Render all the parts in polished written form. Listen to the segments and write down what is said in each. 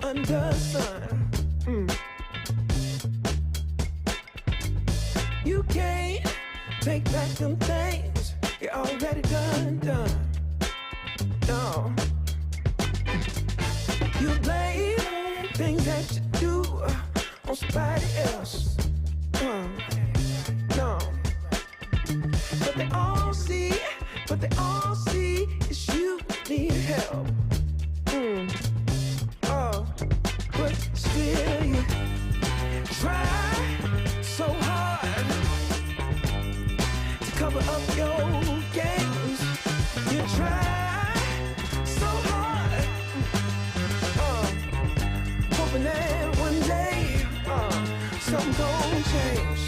under the sun. You can't take back them things you already done. No. You blame things that you do on somebody else. No. But they all see is you need help. Oh, but still you try so hard to cover up your games. You try so hard, hoping that one day something gon' change.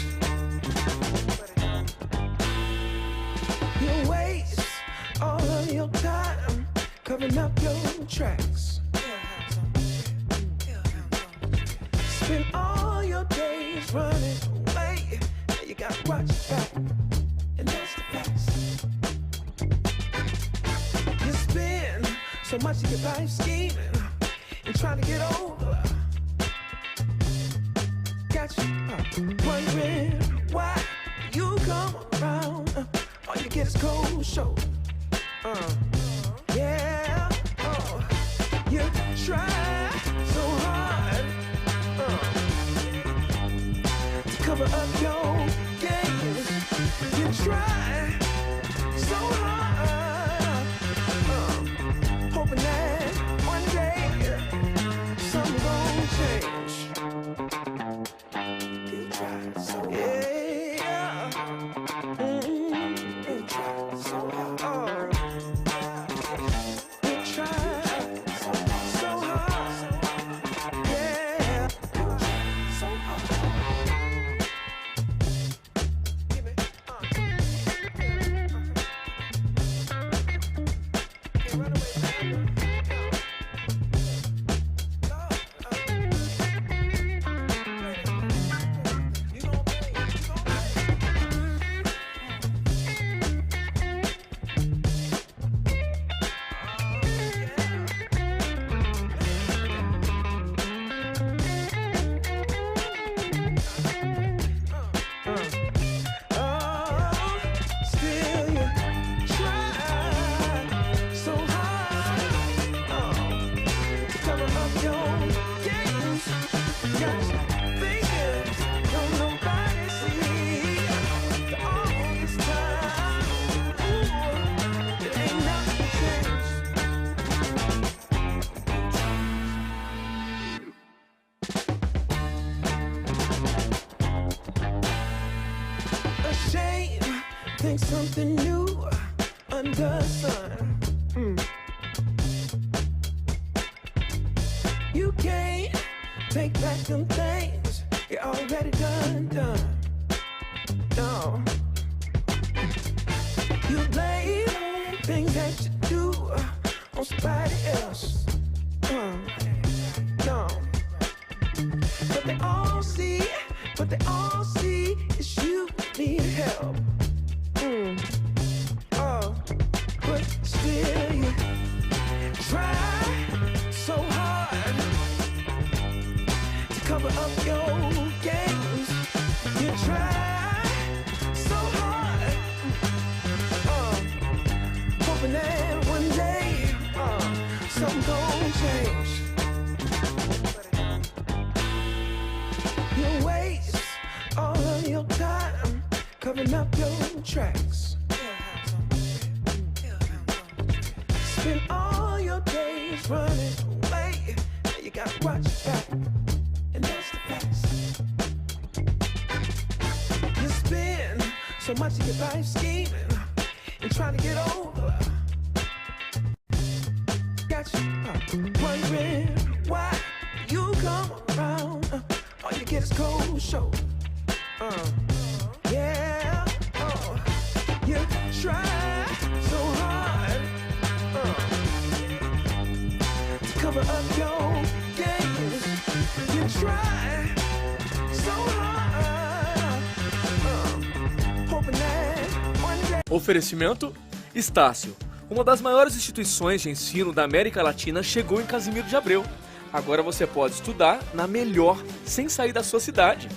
You waste all of your time covering up your tracks. Spend all your days running away. Now you gotta watch your back, and that's the facts. You spend so much of your life scheming and trying to get over. Got you wondering why you come around. All you get is cold shoulder. Yeah, you try so hard to cover up your games. You try so hard, hoping that one day something gon' change. You try so hard. Yeah. You try so hard. You try so hard. Yeah. You try so hard. Give me, Can't run away, baby. You gon' pay. Still you try so hard to cover up your games. Got you thinking, don't nobody see that all this time, ooh, it ain't nothing changed. Ashamed, think something new under the sun. You can't take back them things you already done. No. You blame things that you do on somebody else. No. But they all see is you need help. Oh, but still you try so hard to cover up your games. You try so hard, hoping that one day something gon' change. You waste all of your time covering up your tracks. Spend all your days running away. Now you gotta watch your back, and that's the facts. You spend so much of your life scheming and trying to get over. Got you wondering why you come around. All you get is cold shoulder. Yeah, you try so hard to cover up your games. You try so hard, hoping that one day. Oferecimento Estácio. Uma das maiores instituições de ensino da América Latina chegou em Casimiro de Abreu. Agora você pode estudar na melhor sem sair da sua cidade.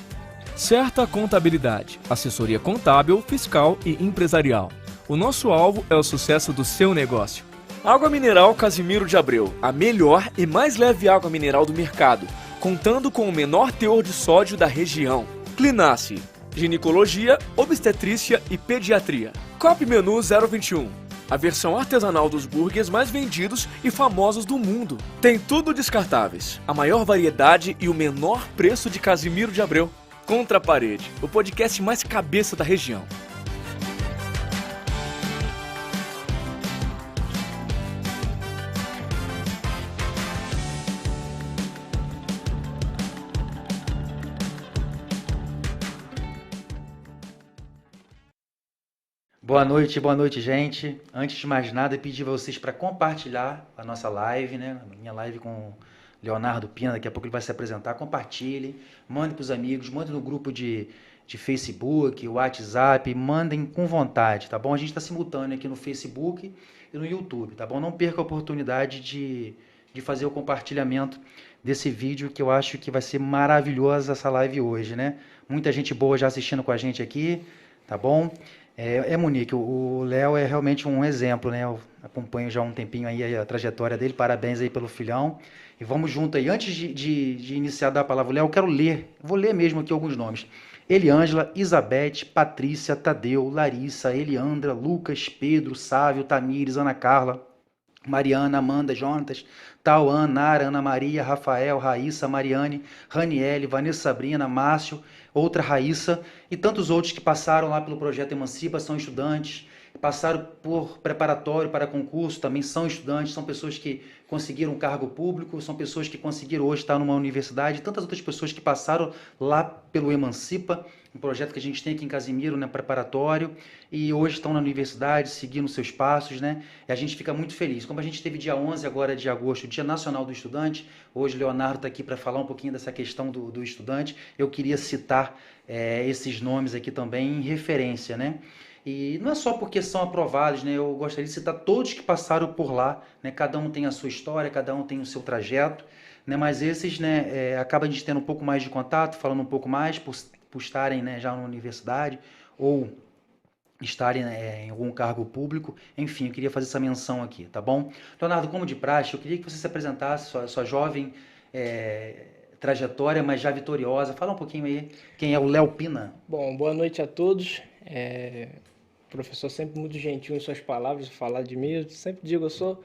Certa Contabilidade, assessoria contábil, fiscal e empresarial. O nosso alvo é o sucesso do seu negócio. Água Mineral Casimiro de Abreu, a melhor e mais leve água mineral do mercado, contando com o menor teor de sódio da região. Clinace, ginecologia, obstetrícia e pediatria. Cop Menu 021, a versão artesanal dos burgers mais vendidos e famosos do mundo. Tem tudo descartáveis, a maior variedade e o menor preço de Casimiro de Abreu. Contra a Parede, o podcast mais cabeça da região. Boa noite, gente. Antes de mais nada, eu pedi a vocês para compartilhar a nossa live, né? Minha live com o Leonardo Pina, daqui a pouco ele vai se apresentar. Compartilhem, mandem para os amigos, mandem no grupo de Facebook, WhatsApp, mandem com vontade, tá bom? A gente está simultâneo aqui no Facebook e no YouTube, tá bom? Não perca a oportunidade de fazer o compartilhamento desse vídeo, que eu acho que vai ser maravilhosa essa live hoje, né? Muita gente boa já assistindo com a gente aqui, tá bom? Monique, o Léo é realmente um exemplo, né? Eu acompanho já há um tempinho aí a trajetória dele, parabéns aí pelo filhão. E vamos junto aí. Antes de iniciar a dar a palavra ao Léo, eu quero vou ler mesmo aqui alguns nomes. Eliângela, Isabete, Patrícia, Tadeu, Larissa, Eliandra, Lucas, Pedro, Sávio, Tamires, Ana Carla, Mariana, Amanda, Jonatas, Tauan, Nara, Ana Maria, Rafael, Raíssa, Mariane, Raniele, Vanessa Sabrina, Márcio, outra Raíssa e tantos outros que passaram lá pelo projeto Emancipa, são estudantes, passaram por preparatório para concurso, também são estudantes, são pessoas que conseguiram um cargo público, são pessoas que conseguiram hoje estar numa universidade, tantas outras pessoas que passaram lá pelo Emancipa, um projeto que a gente tem aqui em Casimiro, né, preparatório, e hoje estão na universidade, seguindo seus passos, né, e a gente fica muito feliz. Como a gente teve dia 11 agora de agosto, Dia Nacional do Estudante, hoje o Leonardo está aqui para falar um pouquinho dessa questão do estudante, eu queria citar esses nomes aqui também em referência, né, e não é só porque são aprovados, né? Eu gostaria de citar todos que passaram por lá, né? Cada um tem a sua história, cada um tem o seu trajeto, né? Mas esses, né, acaba a gente tendo um pouco mais de contato, falando um pouco mais por estarem, né, já na universidade ou estarem, né, em algum cargo público. Enfim, eu queria fazer essa menção aqui, tá bom? Leonardo, como de praxe, eu queria que você se apresentasse, sua jovem trajetória, mas já vitoriosa. Fala um pouquinho aí quem é o Léo Pina. Bom, boa noite a todos. Professor sempre muito gentil em suas palavras, falar de mim. Eu sempre digo, eu sou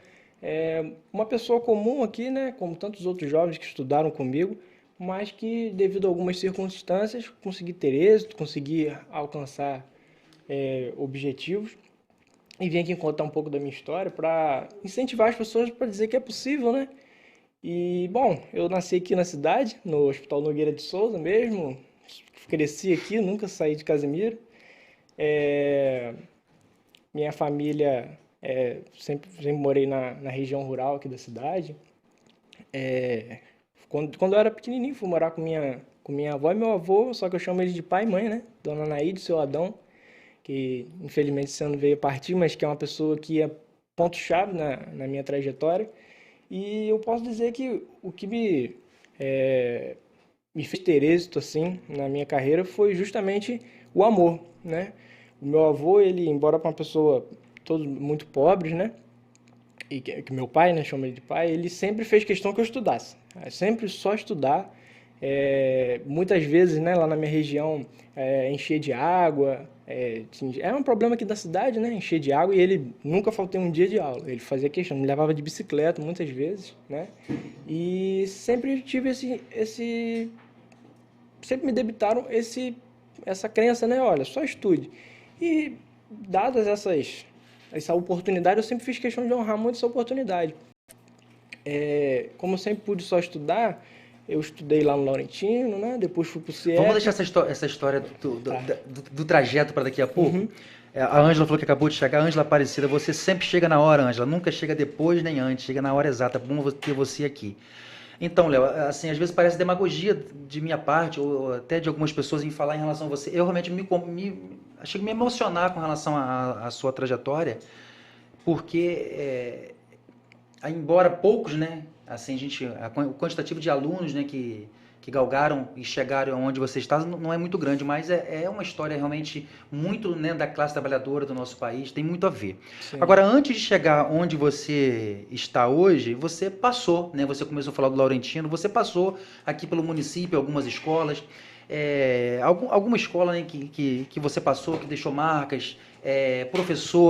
uma pessoa comum aqui, né, como tantos outros jovens que estudaram comigo, mas que, devido a algumas circunstâncias, consegui ter êxito, consegui alcançar objetivos. E vim aqui contar um pouco da minha história para incentivar as pessoas, para dizer que é possível, né? E, bom, eu nasci aqui na cidade, no Hospital Nogueira de Souza mesmo, cresci aqui, nunca saí de Casimiro. Minha família, sempre morei na região rural aqui da cidade. Quando eu era pequenininho, fui morar com minha avó e meu avô, só que eu chamo ele de pai e mãe, né? Dona Naide, seu Adão, que infelizmente esse ano veio partir, mas que é uma pessoa que é ponto-chave na minha trajetória. E eu posso dizer que o que me fez ter êxito assim, na minha carreira foi justamente o amor, né? O meu avô, ele, embora para uma pessoa todos muito pobres, né? E que meu pai, né, chama ele de pai, ele sempre fez questão que eu estudasse. Sempre só estudar. Muitas vezes, né, lá na minha região, encher de água. É um problema aqui da cidade, né? Encher de água, e ele nunca faltou um dia de aula. Ele fazia questão, me levava de bicicleta muitas vezes, né? E sempre tive sempre me debitaram essa crença, né? Olha, só estude. E dadas essa oportunidade, eu sempre fiz questão de honrar muito essa oportunidade. Como eu sempre pude só estudar, eu estudei lá no Laurentino, né? Depois fui pro CIEP. Vamos deixar essa história do trajeto para daqui a pouco? Uhum. A Ângela falou que acabou de chegar. Ângela Aparecida, você sempre chega na hora, Ângela. Nunca chega depois nem antes, chega na hora exata. Bom ter você aqui. Então, Léo, assim, às vezes parece demagogia de minha parte, ou até de algumas pessoas em falar em relação a você. Eu realmente achei que me emocionar com relação à sua trajetória, porque, embora poucos, né, Assim, o quantitativo de alunos, né, que galgaram e chegaram onde você está não é muito grande, mas é uma história realmente muito, né, da classe trabalhadora do nosso país, tem muito a ver. Sim. Agora, antes de chegar onde você está hoje, você passou, né, você começou a falar do Laurentino, você passou aqui pelo município, algumas escolas, alguma escola, né, que você passou, que deixou marcas,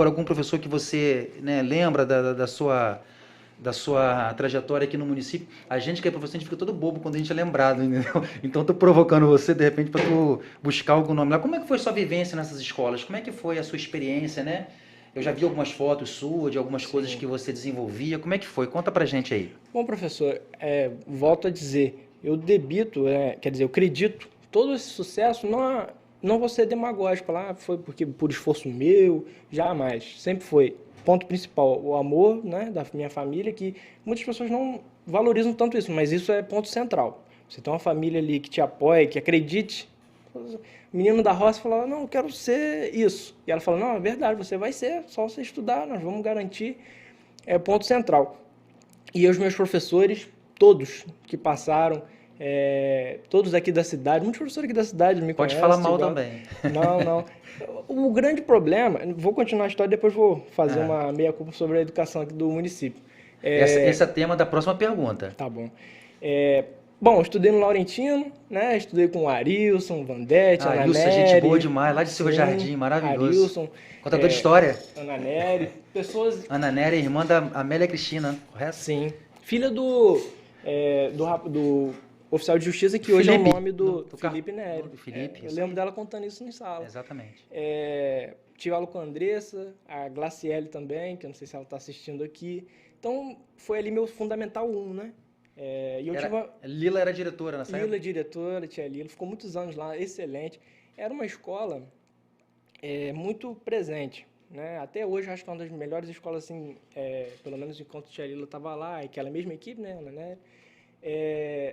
algum professor que você, né, lembra da sua trajetória aqui no município. A gente que é professor, a gente fica todo bobo quando a gente é lembrado, entendeu? Então, estou provocando você, de repente, para tu buscar algum nome lá. Como é que foi sua vivência nessas escolas? Como é que foi a sua experiência, né? Eu já vi algumas fotos suas, de algumas coisas que você desenvolvia. Como é que foi? Conta pra gente aí. Bom, professor, volto a dizer, eu acredito, todo esse sucesso não vou ser demagógico lá, foi porque por esforço meu, jamais, sempre foi. Ponto principal, o amor, né, da minha família, que muitas pessoas não valorizam tanto isso, mas isso é ponto central. Você tem uma família ali que te apoia, que acredite. O menino da roça fala, não, eu quero ser isso. E ela fala, não, é verdade, você vai ser, só você estudar, nós vamos garantir. É ponto central. E os meus professores, todos que passaram, todos aqui da cidade, muitos professores aqui da cidade me Pode conhecem. falar mal também. Não. O grande problema, vou continuar a história, depois vou fazer uma meia-culpa sobre a educação aqui do município. Esse é o tema da próxima pergunta. Tá bom. Bom, estudei no Laurentino, né? Estudei com o Arilson, Vandete, Ana Arilson, Nery. gente boa demais, lá de Silva Jardim, maravilhoso. Arilson. Contador de história. Ana Nery. Pessoas... Ana Nery, irmã da Amélia Cristina, correto? Sim. Filha do oficial de justiça, que hoje é o nome do Felipe Nery. Do Felipe, eu lembro dela contando isso em sala. Exatamente. Tive aula com a Andressa, a Glaciele também, que eu não sei se ela está assistindo aqui. Então, foi ali meu Fundamental 1, né? Lila era diretora nessa época? Lila, diretora, tia Lila, ficou muitos anos lá, excelente. Era uma escola muito presente, né? Até hoje, acho que é uma das melhores escolas, assim, pelo menos enquanto tia Lila estava lá, aquela mesma equipe, né?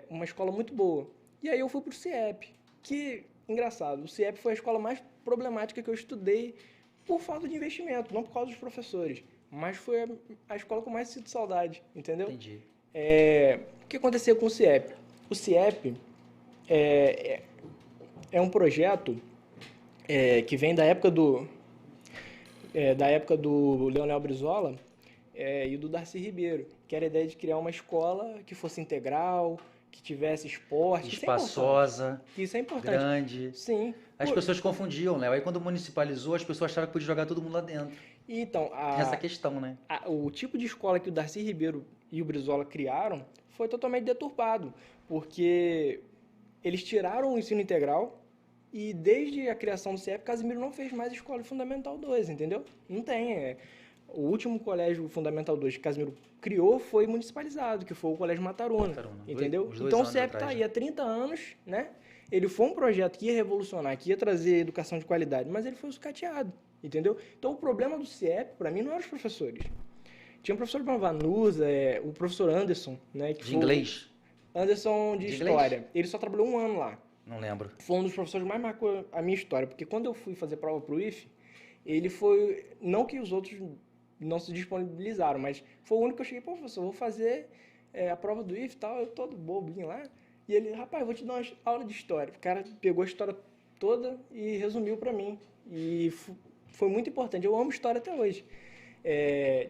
Uma escola muito boa. E aí eu fui para o CIEP, que, engraçado, o CIEP foi a escola mais problemática que eu estudei por falta de investimento, não por causa dos professores, mas foi a escola com mais sinto saudade, entendeu? Entendi. O que aconteceu com o CIEP? O CIEP é um projeto que vem da época do Leonel Brizola e do Darcy Ribeiro, que era a ideia de criar uma escola que fosse integral, que tivesse esporte. Espaçosa, isso é importante. grande. Sim. As pessoas confundiam, Léo. Aí quando municipalizou, as pessoas achavam que podia jogar todo mundo lá dentro. Então, essa questão, né? O tipo de escola que o Darcy Ribeiro e o Brizola criaram foi totalmente deturpado, porque eles tiraram o ensino integral e desde a criação do CIEP, Casimiro não fez mais escola Fundamental 2, entendeu? Não tem. O último colégio Fundamental 2 que Casimiro criou foi municipalizado, que foi o Colégio Mataruna. Entendeu? Então o CIEP está aí há 30 anos, né? Ele foi um projeto que ia revolucionar, que ia trazer educação de qualidade, mas ele foi sucateado, entendeu? Então o problema do CIEP, para mim, não eram os professores. Tinha um professor Vanusa, o professor Anderson, né? De inglês? Anderson de História. Ele só trabalhou 1 ano lá. Não lembro. Foi um dos professores que mais marcou a minha história, porque quando eu fui fazer prova pro IFE, ele foi... Não que os outros não se disponibilizaram, mas foi o único que eu cheguei, professor, vou fazer a prova do IFE e tal, eu todo bobinho lá. E ele, rapaz, vou te dar uma aula de história. O cara pegou a história toda e resumiu para mim. E foi muito importante. Eu amo história até hoje.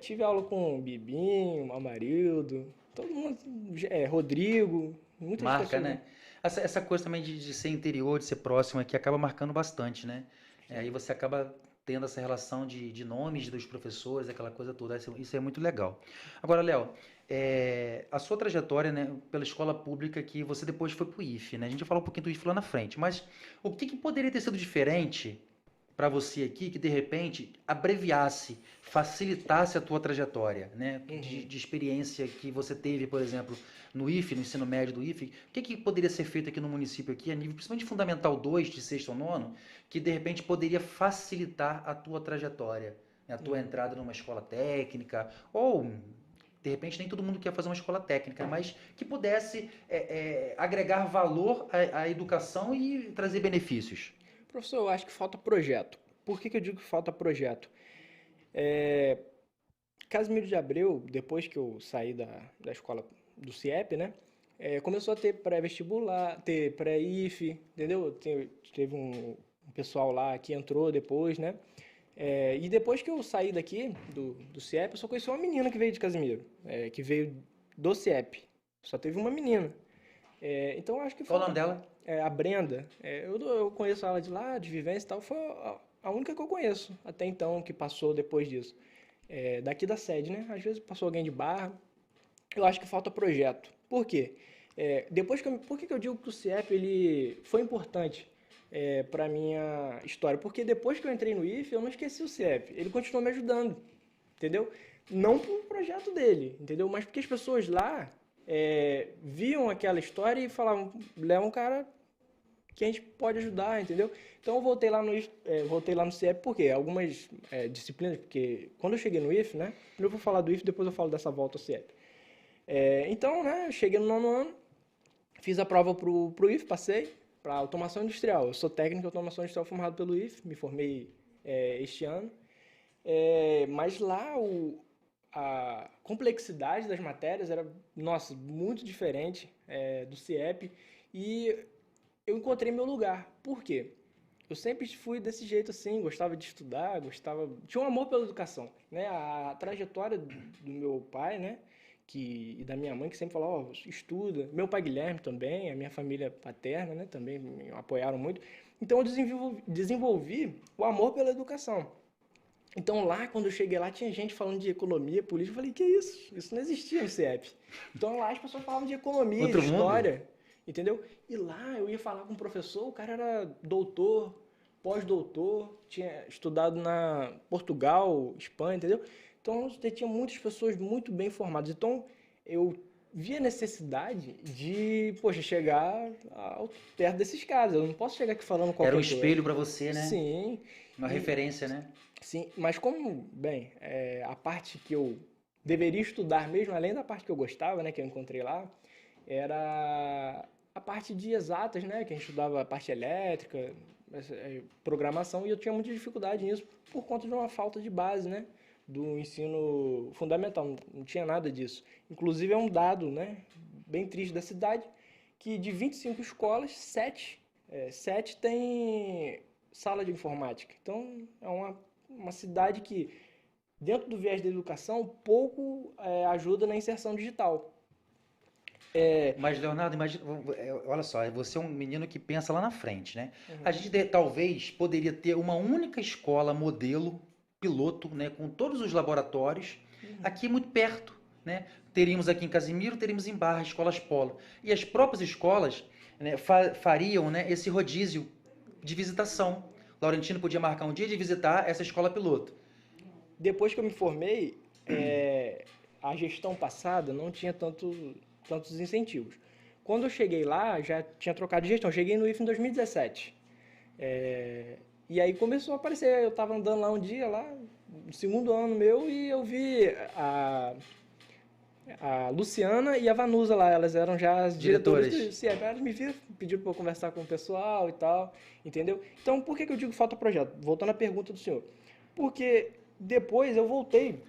Tive aula com o Bibinho, Amarildo, todo mundo, Rodrigo, muitas Marca, pessoas, né? Essa coisa também de ser interior, de ser próximo aqui, acaba marcando bastante, né? Aí você acaba tendo essa relação de nomes dos professores, aquela coisa toda. Isso é muito legal. Agora, Léo, a sua trajetória, né, pela escola pública, que você depois foi para o IFE, né? A gente vai falar um pouquinho do IFE lá na frente, mas o que poderia ter sido diferente para você aqui, que de repente abreviasse, facilitasse a tua trajetória, né? De experiência que você teve, por exemplo, no IFE, no ensino médio do IFE, o que poderia ser feito aqui no município, aqui, a nível, principalmente de Fundamental 2, de 6º ao 9º, que de repente poderia facilitar a tua trajetória, né? A tua entrada numa escola técnica, ou de repente nem todo mundo quer fazer uma escola técnica, mas que pudesse agregar valor à educação e trazer benefícios. Professor, eu acho que falta projeto. Por que eu digo que falta projeto? Casimiro de Abreu, depois que eu saí da escola do CIEP, né? Começou a ter pré-vestibular, ter pré-IF, entendeu? Teve um pessoal lá que entrou depois, né? E depois que eu saí daqui, do CIEP, eu só conheci uma menina que veio de Casimiro, que veio do CIEP. Só teve uma menina. Então eu acho que Qual o nome dela? a Brenda. Eu conheço ela de lá, de vivência e tal. Foi a única que eu conheço até então, que passou depois disso. Daqui da sede, né? Às vezes passou alguém de Barra. Eu acho que falta projeto. Por quê? Por que eu digo que o CIEP ele foi importante para minha história? Porque depois que eu entrei no IF, eu não esqueci o CIEP. Ele continuou me ajudando, entendeu? Não por projeto dele, entendeu? Mas porque as pessoas lá viam aquela história e falavam, leva um cara que a gente pode ajudar, entendeu? Então eu voltei lá no CIEP, por quê? Algumas disciplinas, porque quando eu cheguei no IF, né? Primeiro eu vou falar do IF, depois eu falo dessa volta ao CIEP. Então, né, eu cheguei no 9º ano, fiz a prova pro IF, passei para automação industrial. Eu sou técnico de automação industrial formado pelo IF, me formei este ano. Mas lá a complexidade das matérias era, nossa, muito diferente do CIEP e eu encontrei meu lugar. Por quê? Eu sempre fui desse jeito assim, gostava de estudar, tinha um amor pela educação, né? A trajetória do meu pai, né? E da minha mãe, que sempre falou, estuda. Meu pai Guilherme também, a minha família paterna, né? Também me apoiaram muito. Então eu desenvolvi o amor pela educação. Então lá, quando eu cheguei lá, tinha gente falando de economia, política. Eu falei, que isso? Isso não existia no CIEP. Então lá as pessoas falavam de economia, de história, entendeu? E lá eu ia falar com o professor, o cara era doutor, pós-doutor, tinha estudado na Portugal, Espanha, entendeu? Então tinha muitas pessoas muito bem formadas. Então eu via a necessidade de, chegar perto desses caras. Eu não posso chegar aqui falando qualquer coisa. Era um espelho para você, né? Sim. Uma referência, né? Sim, mas como, a parte que eu deveria estudar mesmo, além da parte que eu gostava, né, que eu encontrei lá, era a parte de exatas, né, que a gente estudava a parte elétrica, programação, e eu tinha muita dificuldade nisso por conta de uma falta de base, né, do ensino fundamental, não tinha nada disso. Inclusive é um dado, né, bem triste da cidade, que de 25 escolas, 7 têm sala de informática. Então é uma cidade que, dentro do viés da educação, pouco ajuda na inserção digital. Mas, Leonardo, imagina, olha só, você é um menino que pensa lá na frente, né? Uhum. A gente talvez poderia ter uma única escola modelo, piloto, né, com todos os laboratórios, aqui muito perto, né? Teríamos aqui em Casimiro, teríamos em Barra, escolas polo. E as próprias escolas, né, fariam, né, esse rodízio de visitação. Laurentino podia marcar um dia de visitar essa escola piloto. Depois que eu me formei, a gestão passada não tinha tantos incentivos. Quando eu cheguei lá, já tinha trocado de gestão. Eu cheguei no IF em 2017. E aí começou a aparecer. Eu estava andando lá um dia, lá, no 2º ano meu, e eu vi a Luciana e a Vanusa lá. Elas eram já as diretoras do CIEP. Elas me viram, pediram para eu conversar com o pessoal e tal, entendeu? Então, por que eu digo falta projeto? Voltando à pergunta do senhor. Porque depois eu voltei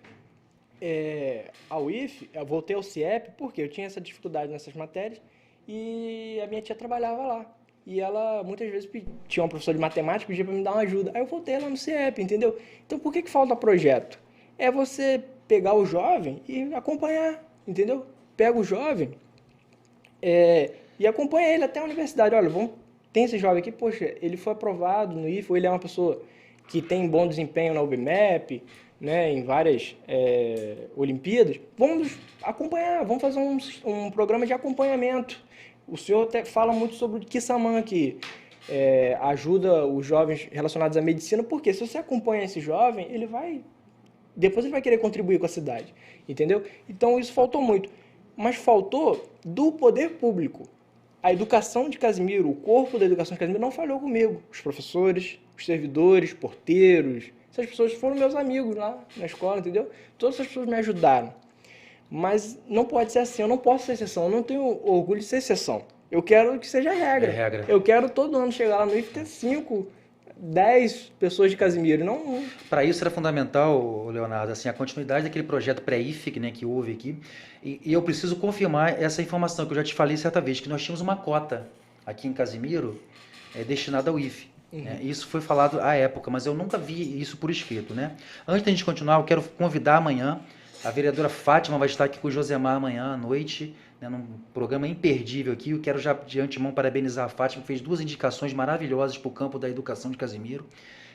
ao IF, eu voltei ao CIEP, porque eu tinha essa dificuldade nessas matérias, e a minha tia trabalhava lá. E ela, muitas vezes, tinha uma professora de matemática, pedia para me dar uma ajuda. Aí eu voltei lá no CIEP, entendeu? Então, por que falta projeto? É você pegar o jovem e acompanhar, entendeu? Pega o jovem e acompanha ele até a universidade. Olha, tem esse jovem aqui, poxa, ele foi aprovado no IF, ou ele é uma pessoa que tem bom desempenho na UBMEP, né, em várias Olimpíadas. Vamos acompanhar, vamos fazer um programa de acompanhamento. O senhor até fala muito sobre o Kissaman, que ajuda os jovens relacionados à medicina, porque se você acompanha esse jovem, depois ele vai querer contribuir com a cidade, entendeu? Então isso faltou muito, mas faltou do poder público. A educação de Casimiro, o corpo da educação de Casimiro não falhou comigo. Os professores, os servidores, porteiros, essas pessoas foram meus amigos lá na escola, entendeu? Todas essas pessoas me ajudaram. Mas não pode ser assim, eu não posso ser exceção, eu não tenho orgulho de ser exceção. Eu quero que seja regra. É regra. Eu quero todo ano chegar lá no IF e ter 5 10 pessoas de Casimiro, não um. Para isso era fundamental, Leonardo, assim, a continuidade daquele projeto pré-IFE, né, que houve aqui. E eu preciso confirmar essa informação que eu já te falei certa vez, que nós tínhamos uma cota aqui em Casimiro destinada ao IFE. Né? Isso foi falado à época, mas eu nunca vi isso por escrito. Né? Antes da gente continuar, eu quero convidar amanhã, a vereadora Fátima vai estar aqui com o Josemar amanhã à noite, né, num programa imperdível aqui. Eu quero já de antemão parabenizar a Fátima, que fez 2 indicações maravilhosas para o campo da educação de Casimiro,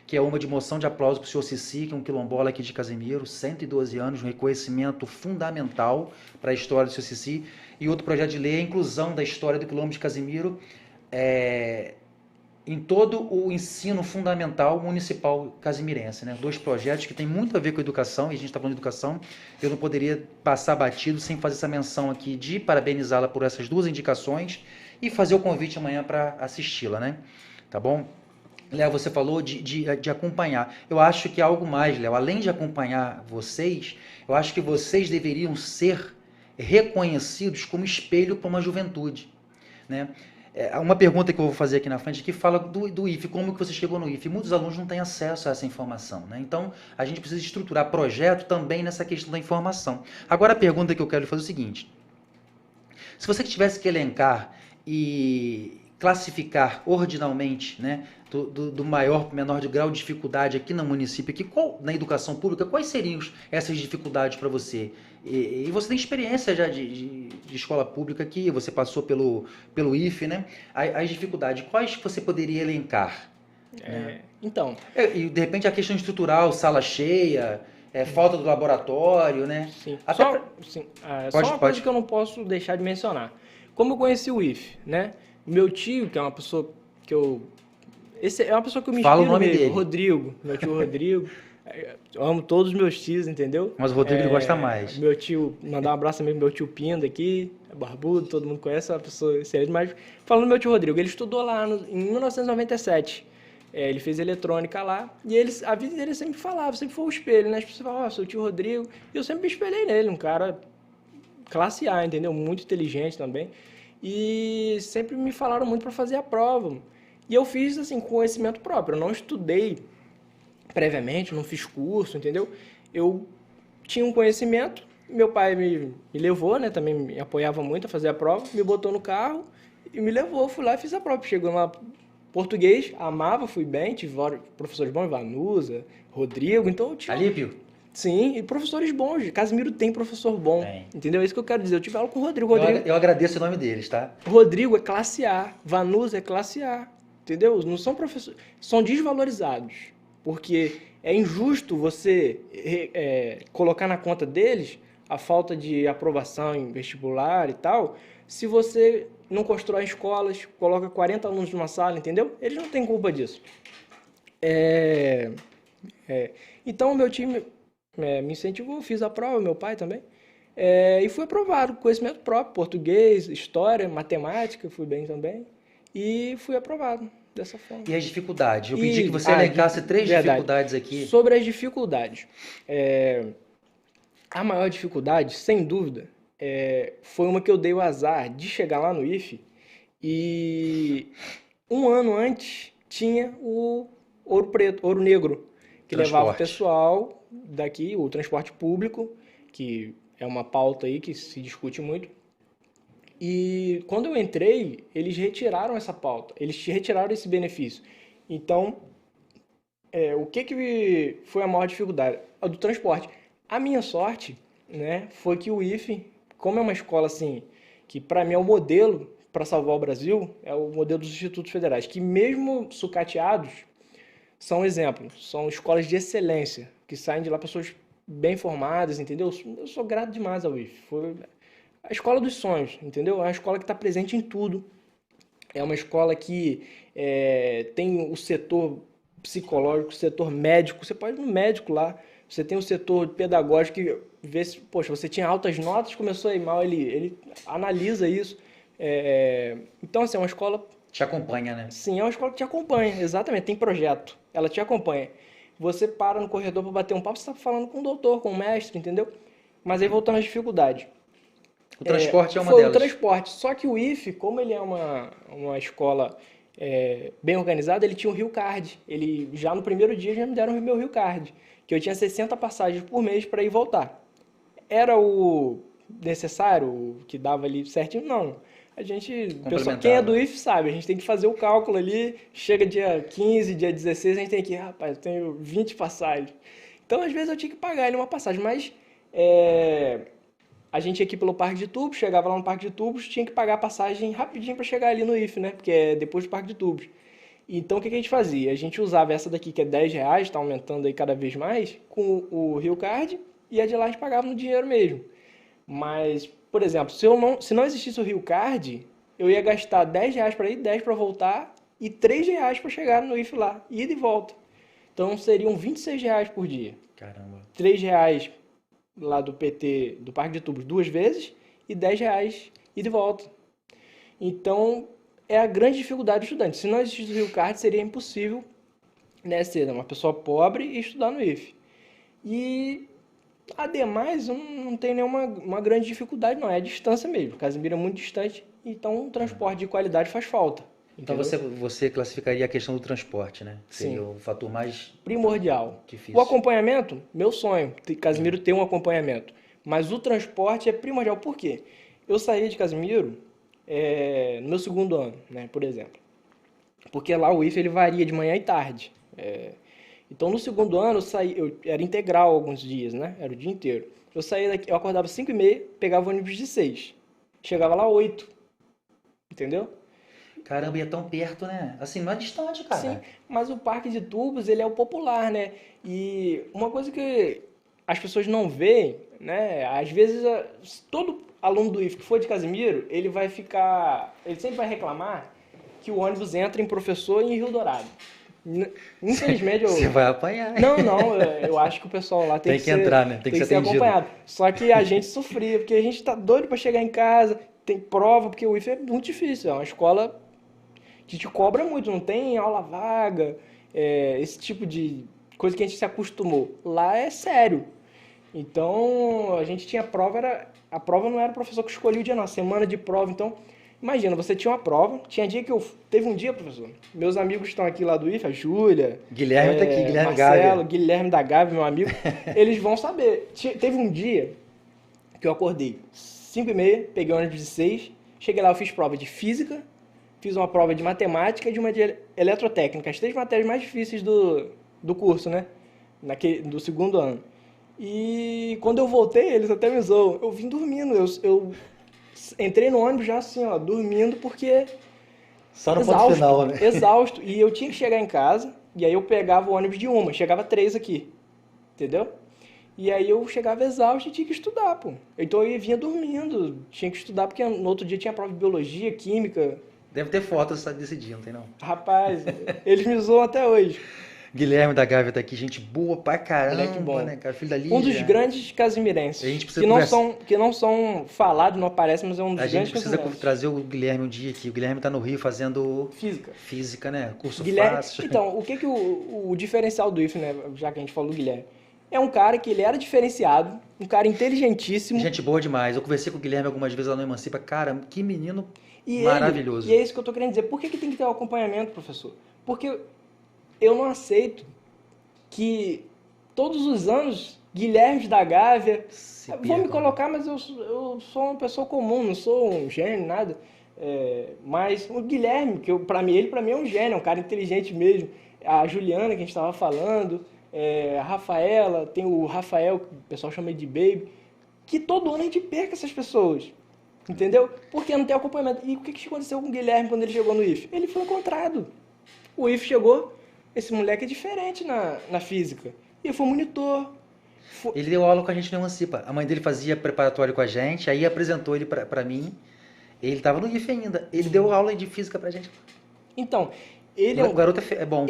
que é uma de moção de aplauso para o senhor Cici, que é um quilombola aqui de Casimiro, 112 anos, um reconhecimento fundamental para a história do senhor Cici, e outro projeto de lei é a inclusão da história do quilombo de Casimiro em todo o ensino fundamental municipal casimirense. Né? 2 projetos que têm muito a ver com a educação, e a gente está falando de educação, eu não poderia passar batido sem fazer essa menção aqui de parabenizá-la por essas 2 indicações e fazer o convite amanhã para assisti-la, né? Tá bom? Léo, você falou de acompanhar. Eu acho que é algo mais, Léo. Além de acompanhar vocês, eu acho que vocês deveriam ser reconhecidos como espelho para uma juventude. Né? Uma pergunta que eu vou fazer aqui na frente, que fala do IFE, como que você chegou no IFE? Muitos alunos não têm acesso a essa informação. Né? Então, a gente precisa estruturar projeto também nessa questão da informação. Agora, a pergunta que eu quero fazer é o seguinte. Se você tivesse que elencar e classificar ordinalmente, né, do maior para o menor de grau de dificuldade aqui no município, aqui, na educação pública, quais seriam essas dificuldades para você? E você tem experiência já de escola pública aqui, você passou pelo IFE, né? As dificuldades, quais você poderia elencar? Né? Então... E, de repente, a questão estrutural, sala cheia, falta do laboratório, né? Sim. Só uma coisa que eu não posso deixar de mencionar. Como eu conheci o IFE, né? Meu tio, que é uma pessoa que eu... é uma pessoa que eu me Fala inspiro o nome mesmo, dele. Rodrigo, meu tio Rodrigo. Eu amo todos os meus tios, entendeu? Mas o Rodrigo ele gosta mais. Meu tio, mandar um abraço também pro meu tio Pinda aqui, é barbudo, todo mundo conhece, é uma pessoa excelente. Mas falando do meu tio Rodrigo, ele estudou lá em 1997. Ele fez eletrônica lá, e a vida dele sempre falava, sempre foi o espelho, né? As pessoas falavam, seu tio Rodrigo, e eu sempre me espelhei nele, um cara classe A, entendeu? Muito inteligente também. E sempre me falaram muito para fazer a prova. E eu fiz, assim, com conhecimento próprio. Eu não estudei previamente, não fiz curso, entendeu? Eu tinha um conhecimento, meu pai me levou, né? Também me apoiava muito a fazer a prova, me botou no carro e me levou. Fui lá e fiz a prova. Chegou lá, português, amava, fui bem, tive vários professores bons, Vanusa, Rodrigo, então eu tinha... Alípio? Sim, e professores bons. Casimiro tem professor bom, entendeu? É isso que eu quero dizer. Eu tive aula com o Rodrigo. Eu agradeço o nome deles, tá? Rodrigo é classe A, Vanusa é classe A, entendeu? Não são professores, são desvalorizados, porque é injusto você colocar na conta deles a falta de aprovação em vestibular e tal, se você não constrói escolas, coloca 40 alunos numa sala, entendeu? Eles não têm culpa disso. Então, o meu time... me incentivou, fiz a prova, meu pai também, e fui aprovado, conhecimento próprio, português, história, matemática, fui bem também, e fui aprovado dessa forma. E as dificuldades? Eu pedi que você elencasse 3 dificuldades aqui. Sobre as dificuldades, a maior dificuldade, sem dúvida, foi uma que eu dei o azar de chegar lá no IFE, e um ano antes tinha o Ouro Negro, que levava o pessoal daqui, o transporte público, que é uma pauta aí que se discute muito. E quando eu entrei, eles retiraram essa pauta, eles retiraram esse benefício. Então, o que foi a maior dificuldade? A do transporte. A minha sorte, né, foi que o IFE, como é uma escola assim, que para mim é o modelo para salvar o Brasil, é o modelo dos institutos federais, que mesmo sucateados, são exemplos, são escolas de excelência, que saem de lá pessoas bem formadas, entendeu? Eu sou grato demais ao IFE. Foi a escola dos sonhos, entendeu? É uma escola que está presente em tudo. É uma escola que tem o setor psicológico, o setor médico. Você pode ir no médico lá. Você tem o setor pedagógico que vê se, poxa, você tinha altas notas, começou a ir mal, ele analisa isso. Então, assim, é uma escola... Te acompanha, né? Sim, é uma escola que te acompanha, exatamente. Tem projeto, ela te acompanha. Você para no corredor para bater um papo, você está falando com o doutor, com o mestre, entendeu? Mas aí voltando às dificuldades. O transporte é uma foi delas. O transporte. Só que o IFE, como ele é uma escola bem organizado, ele tinha um Rio Card. Ele, já no primeiro dia, já me deram o meu Rio Card, que eu tinha 60 passagens por mês para ir e voltar. Era o necessário, o que dava ali certinho? Não. A gente, pessoal, quem é do IF sabe, a gente tem que fazer o cálculo ali, chega dia 15, dia 16, a gente tem que, rapaz, eu tenho 20 passagens. Então, às vezes, eu tinha que pagar ele uma passagem, mas a gente ia aqui pelo Parque de Tubos, chegava lá no Parque de Tubos, tinha que pagar a passagem rapidinho para chegar ali no IF, né? Porque é depois do Parque de Tubos. Então, o que a gente fazia? A gente usava essa daqui, que é R$10, está aumentando aí cada vez mais, com o Rio Card, e a de lá a gente pagava no dinheiro mesmo. Mas, por exemplo, se não existisse o Rio Card, eu ia gastar R$10 para ir, 10 para voltar e R$3 para chegar no IF lá, ida e volta. Então, seriam R$26 por dia. Caramba. R$3 lá do PT, do Parque de Tubos, 2 vezes, e R$10 ida e volta. Então, é a grande dificuldade do estudante. Se não existisse o Rio Card, seria impossível, né, ser uma pessoa pobre e estudar no IF. E, ademais, eu não tenho nenhuma grande dificuldade, não. É a distância mesmo. Casimiro é muito distante, então um transporte de qualidade faz falta. Então você classificaria a questão do transporte, né? Seria o fator mais primordial. Difícil. O acompanhamento, meu sonho, Casimiro ter um acompanhamento. Mas o transporte é primordial. Por quê? Eu saí de Casimiro no meu segundo ano, né, por exemplo. Porque lá o IF ele varia de manhã e tarde. Então no segundo ano eu era integral alguns dias, né? Era o dia inteiro. Eu saía daqui, eu acordava 5h30, pegava o ônibus de 6. Chegava lá 8. Entendeu? Caramba, ia tão perto, né? Assim, não é distante, cara. Sim, mas o Parque de Tubos, ele é o popular, né? E uma coisa que as pessoas não veem, né? Às vezes, todo aluno do IF que for de Casimiro, ele sempre vai reclamar que o ônibus entra em Professor e em Rio Dourado. Infelizmente, Você vai apanhar. Não, eu acho que o pessoal lá tem que entrar, né? Tem que ser atendido. Acompanhado. Só que a gente sofria, porque a gente tá doido para chegar em casa, tem prova, porque o IF é muito difícil, é uma escola que te cobra muito, não tem aula vaga, esse tipo de coisa que a gente se acostumou. Lá é sério. Então, a gente tinha prova, a prova não era o professor que escolhia o dia, não, a semana de prova. Então, imagina, você tinha uma prova, teve um dia, professor, meus amigos estão aqui lá do IF, a Júlia, Guilherme tá aqui, Guilherme Marcelo, Gávea. Guilherme da Gávea, meu amigo, eles vão saber. Teve um dia que eu acordei 5h30, peguei o ônibus de 6, cheguei lá, eu fiz prova de física, fiz uma prova de matemática e de uma de eletrotécnica, as 3 matérias mais difíceis do curso, né? Do segundo ano. E quando eu voltei, eles até me zoam. Eu vim dormindo, eu entrei no ônibus já assim, ó, dormindo, porque só no ponto final, né? Exausto. E eu tinha que chegar em casa, e aí eu pegava o ônibus de chegava 3 aqui, entendeu? E aí eu chegava exausto e tinha que estudar, pô. Então eu vinha dormindo, tinha que estudar, porque no outro dia tinha prova de biologia, química. Deve ter fotos desse dia, não tem não? Rapaz, eles me zoam até hoje. Guilherme da Gávea tá aqui, gente boa pra caramba, Moleque bom. Né, cara? Filho da Lídia. Um dos grandes casimirenses. A gente precisa que não são falados, não aparecem, mas é um dos grandes casimirenses. A gente precisa trazer o Guilherme um dia aqui. O Guilherme tá no Rio fazendo física, né? Curso fácil. Então, o que o diferencial do IF, né? Já que a gente falou do Guilherme, é um cara que ele era diferenciado, um cara inteligentíssimo. Gente boa demais. Eu conversei com o Guilherme algumas vezes lá no Emancipa. Cara, que menino maravilhoso. E é isso que eu tô querendo dizer. Por que tem que ter o acompanhamento, professor? Porque eu não aceito que todos os anos Guilherme da Gávea vou me colocar, mas eu sou uma pessoa comum, não sou um gênio, nada. Mas o Guilherme, que para mim é um gênio, é um cara inteligente mesmo. A Juliana, que a gente estava falando, a Rafaela, tem o Rafael, que o pessoal chama de Baby, que todo ano a gente perca essas pessoas. Entendeu? Porque não tem acompanhamento. E o que aconteceu com o Guilherme quando ele chegou no IF? Ele foi encontrado. O IF chegou, esse moleque é diferente na física. E foi monitor. Ele deu aula com a gente no Emancipa. A mãe dele fazia preparatório com a gente, aí apresentou ele pra mim. Ele estava no IF ainda. Ele deu aula de física pra gente. Então, o garoto é bom.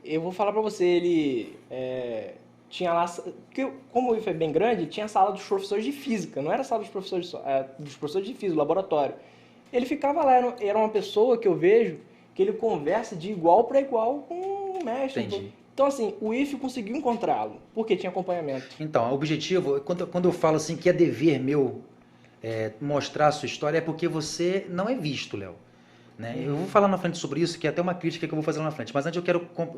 Eu vou falar pra você, ele tinha lá... Porque, como o IF é bem grande, tinha a sala dos professores de física. Não era a sala dos professores de física, laboratório. Ele ficava lá, era uma pessoa que eu vejo que ele conversa de igual para igual com o mestre. Entendi. Então, assim, o IF conseguiu encontrá-lo, porque tinha acompanhamento. Então, o objetivo, quando eu falo assim que é dever meu mostrar a sua história, é porque você não é visto, Léo. né? Eu vou falar na frente sobre isso, que é até uma crítica que eu vou fazer lá na frente. Mas antes eu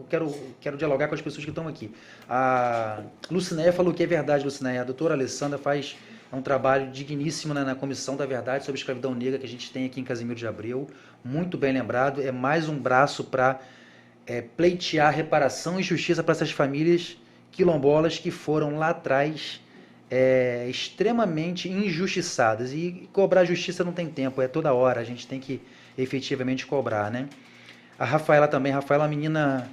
quero dialogar com as pessoas que estão aqui. A Lucinéia falou que é verdade, Lucinéia. A doutora Alessandra faz um trabalho digníssimo, né, na Comissão da Verdade sobre a Escravidão Negra que a gente tem aqui em Casimiro de Abreu. Muito bem lembrado. É mais um braço para pleitear reparação e justiça para essas famílias quilombolas que foram lá atrás extremamente injustiçadas. E cobrar justiça não tem tempo, é toda hora. A gente tem que efetivamente cobrar, né? A Rafaela também. Rafaela é uma menina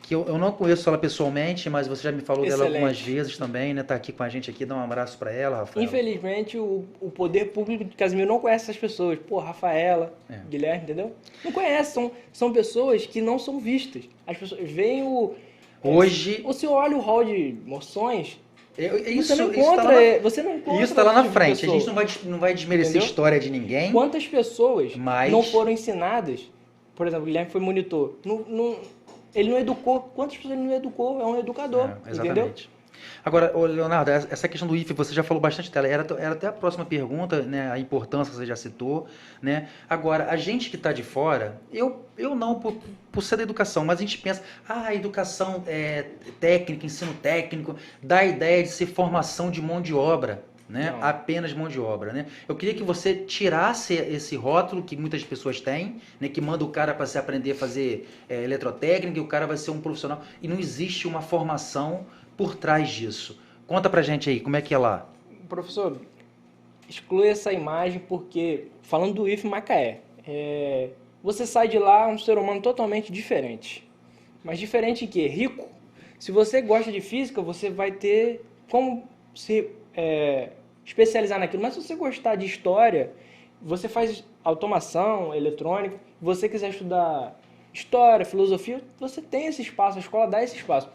que eu não conheço ela pessoalmente, mas você já me falou dela algumas vezes também, né? Tá aqui com a gente aqui, dá um abraço para ela, Rafaela. Infelizmente, o poder público de Casimiro não conhece essas pessoas. Pô, Rafaela, Guilherme, entendeu? Não conhece, são pessoas que não são vistas. As pessoas veem Hoje... Você olha o hall de moções... Você não encontra isso tá lá na frente. A gente não vai desmerecer a história de ninguém. Quantas pessoas não foram ensinadas? Por exemplo, o Guilherme foi monitor. Ele não educou. Quantas pessoas ele não educou? É um educador. Exatamente. Entendeu? Agora, Leonardo, essa questão do IFE, você já falou bastante dela. Era até a próxima pergunta, né? A importância você já citou, né? Agora, a gente que está de fora, eu não por ser da educação, mas a gente pensa, a educação técnica, ensino técnico, dá a ideia de ser formação de mão de obra, né? Não. Apenas mão de obra, né? Eu queria que você tirasse esse rótulo que muitas pessoas têm, né? Que manda o cara para se aprender a fazer eletrotécnica e o cara vai ser um profissional. E não existe uma formação por trás disso. Conta pra gente aí, como é que é lá? Professor, exclui essa imagem porque, falando do IFE Macaé, você sai de lá um ser humano totalmente diferente. Mas diferente em quê? Rico. Se você gosta de física, você vai ter como se especializar naquilo. Mas se você gostar de história, você faz automação, eletrônica. Se você quiser estudar história, filosofia, você tem esse espaço, a escola dá esse espaço.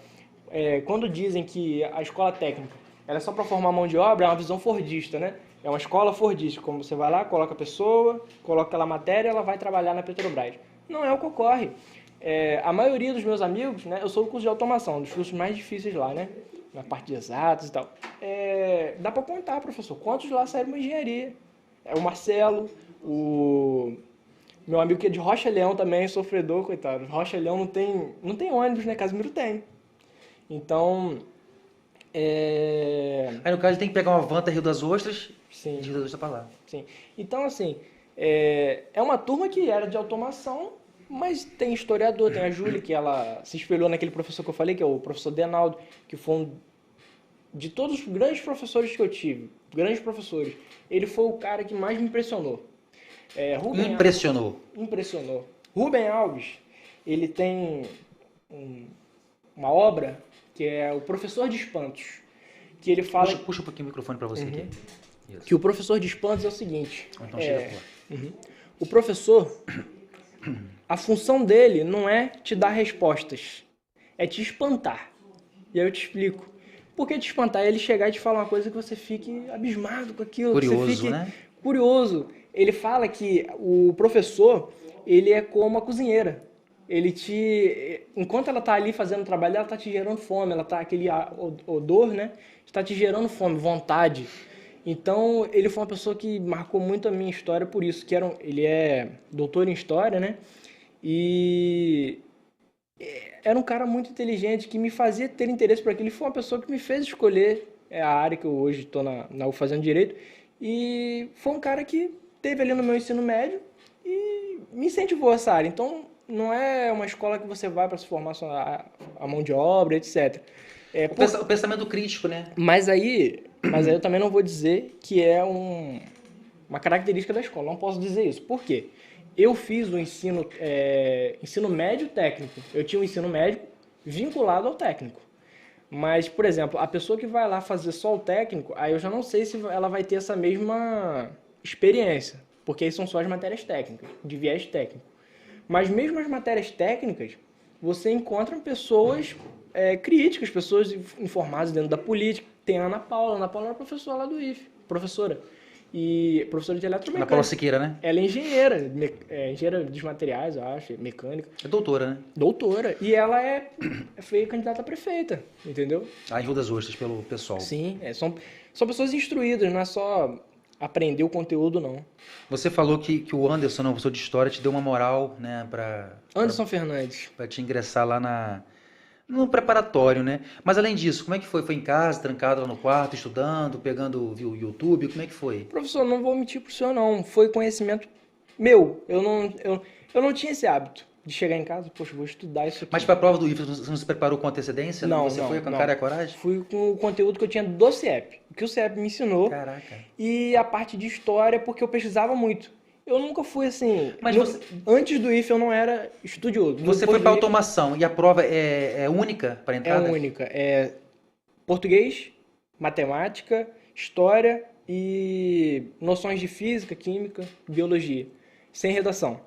Quando dizem que a escola técnica ela é só para formar mão de obra, é uma visão fordista, né? É uma escola fordista, como você vai lá, coloca a pessoa, coloca aquela matéria, ela vai trabalhar na Petrobras. Não é o que ocorre. A maioria dos meus amigos, né? Eu sou do curso de automação, um dos cursos mais difíceis lá, né? Na parte de exatos e tal. Dá para contar, professor, quantos lá saíram uma engenharia? O Marcelo, o meu amigo que é de Rocha Leão também, sofredor, coitado. Rocha Leão não tem ônibus, né? Casimiro tem. Então, aí no caso ele tem que pegar uma van até Rio das Ostras. Sim. De Rio das Ostras para lá. Sim. Então, assim, é uma turma que era de automação, mas tem historiador, tem a Júlia, que ela se espelhou naquele professor que eu falei, que é o professor Denaldo, que foi de todos os grandes professores que eu tive, grandes professores, ele foi o cara que mais me impressionou. Impressionou. Rubem Alves, ele tem uma obra que é o Professor de Espantos, que ele fala... Puxa um pouquinho o microfone para você aqui. Isso. Que o Professor de Espantos é o seguinte... Então chega o professor, a função dele não é te dar respostas, é te espantar. E aí eu te explico. Por que te espantar? É ele chegar e te falar uma coisa que você fique abismado com aquilo. Curioso, que você fique né? Curioso. Ele fala que o professor, ele é como a cozinheira. Enquanto ela está ali fazendo o trabalho, ela está te gerando fome, aquele odor, né? Está te gerando fome, vontade. Então, ele foi uma pessoa que marcou muito a minha história por isso, ele é doutor em história, né? E era um cara muito inteligente, que me fazia ter interesse por aquilo. Ele foi uma pessoa que me fez escolher a área que eu hoje estou fazendo direito. E foi um cara que teve ali no meu ensino médio e me incentivou essa área. Então, não é uma escola que você vai para se formar só a mão de obra, etc. O pensamento crítico, né? Mas aí eu também não vou dizer que é uma característica da escola. Não posso dizer isso. Por quê? Eu fiz o ensino médio técnico. Eu tinha um ensino médio vinculado ao técnico. Mas, por exemplo, a pessoa que vai lá fazer só o técnico, aí eu já não sei se ela vai ter essa mesma experiência. Porque aí são só as matérias técnicas, de viés técnico. Mas mesmo as matérias técnicas, você encontra pessoas críticas, pessoas informadas dentro da política. Tem a Ana Paula era professora lá do IFE, professora. E professora de eletromecânica. Ana Paula Siqueira, né? Ela é engenheira, engenheira dos materiais, eu acho, mecânica. É doutora, né? Doutora. E ela foi candidata a prefeita, entendeu? Lá em Rio das Ostras, pelo pessoal. Sim, são pessoas instruídas, não é só aprender o conteúdo, não. Você falou que o Anderson, não, professor de história, te deu uma moral, né, Anderson Fernandes. pra te ingressar lá no preparatório, né? Mas além disso, como é que foi? Foi em casa, trancado lá no quarto, estudando, pegando o YouTube? Como é que foi? Professor, não vou mentir pro senhor, não. Foi conhecimento meu. Eu não tinha esse hábito de chegar em casa, poxa, vou estudar isso aqui. Mas para a prova do IFES, você não se preparou com antecedência? Não, Você não, foi com a não. cara e a coragem? Fui com o conteúdo que eu tinha do CIEP, o que o CIEP me ensinou. Caraca. E a parte de história, porque eu pesquisava muito. Eu nunca fui assim. Mas antes do IFE eu não era estudioso. Você foi para automação e a prova é única para É entrada? única. É português, matemática, história e noções de física, química, biologia. Sem redação.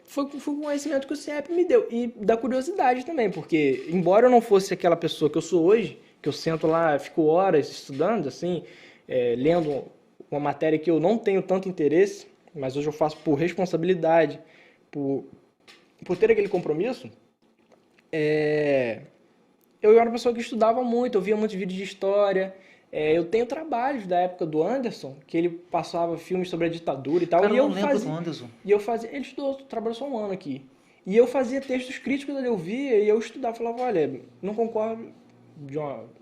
Foi um conhecimento que o CIEP me deu. E da curiosidade também, porque embora eu não fosse aquela pessoa que eu sou hoje, que eu sento lá, fico horas estudando, assim, lendo uma matéria que eu não tenho tanto interesse, mas hoje eu faço por responsabilidade, por ter aquele compromisso, eu era uma pessoa que estudava muito, eu via muitos vídeos de história. Eu tenho trabalhos da época do Anderson, que ele passava filmes sobre a ditadura e tal. Cara, e eu não lembro do Anderson. E eu fazia. Ele trabalhou só um ano aqui. E eu fazia textos críticos, eu via e eu estudava, falava, olha, não concordo,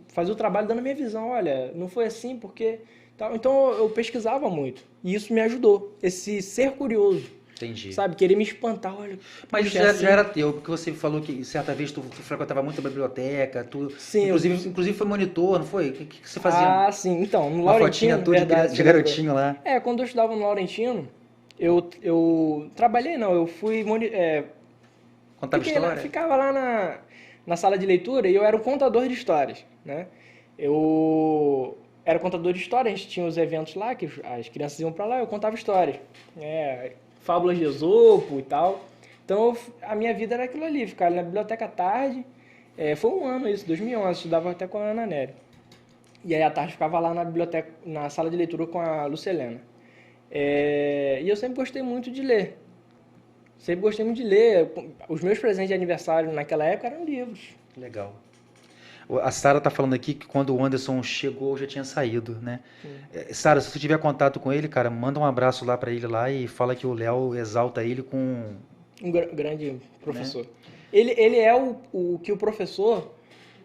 fazia o trabalho dando a minha visão, olha, não foi assim porque. Tal. Então eu pesquisava muito. E isso me ajudou. Esse ser curioso. Entendi. Sabe, querer me espantar, olha. Mas puxa, já era teu, porque você falou que certa vez tu frequentava muito a biblioteca, Sim, inclusive foi monitor, não foi? O que você fazia? Ah, sim. Então, no Uma Laurentino, fotinha tua verdade, de garotinho lá. quando eu estudava no Laurentino, eu trabalhei, não, eu fui... Contava história? Ficava lá na sala de leitura e eu era um contador de histórias, né? Eu era contador de história, a gente tinha os eventos lá, que as crianças iam pra lá, eu contava histórias. Fábulas de Esopo e tal. Então, a minha vida era aquilo ali, ficar ali na biblioteca à tarde. Foi um ano isso, 2011, eu estudava até com a Ana Nery. E aí à tarde ficava lá na biblioteca, na sala de leitura com a Lucelena. E eu sempre gostei muito de ler. Sempre gostei muito de ler. Os meus presentes de aniversário naquela época eram livros. Legal. A Sara tá falando aqui que quando o Anderson chegou, já tinha saído, né? Sara, se você tiver contato com ele, cara, manda um abraço lá para ele lá e fala que o Léo exalta ele com... Um grande professor. Né? Ele é o que o professor...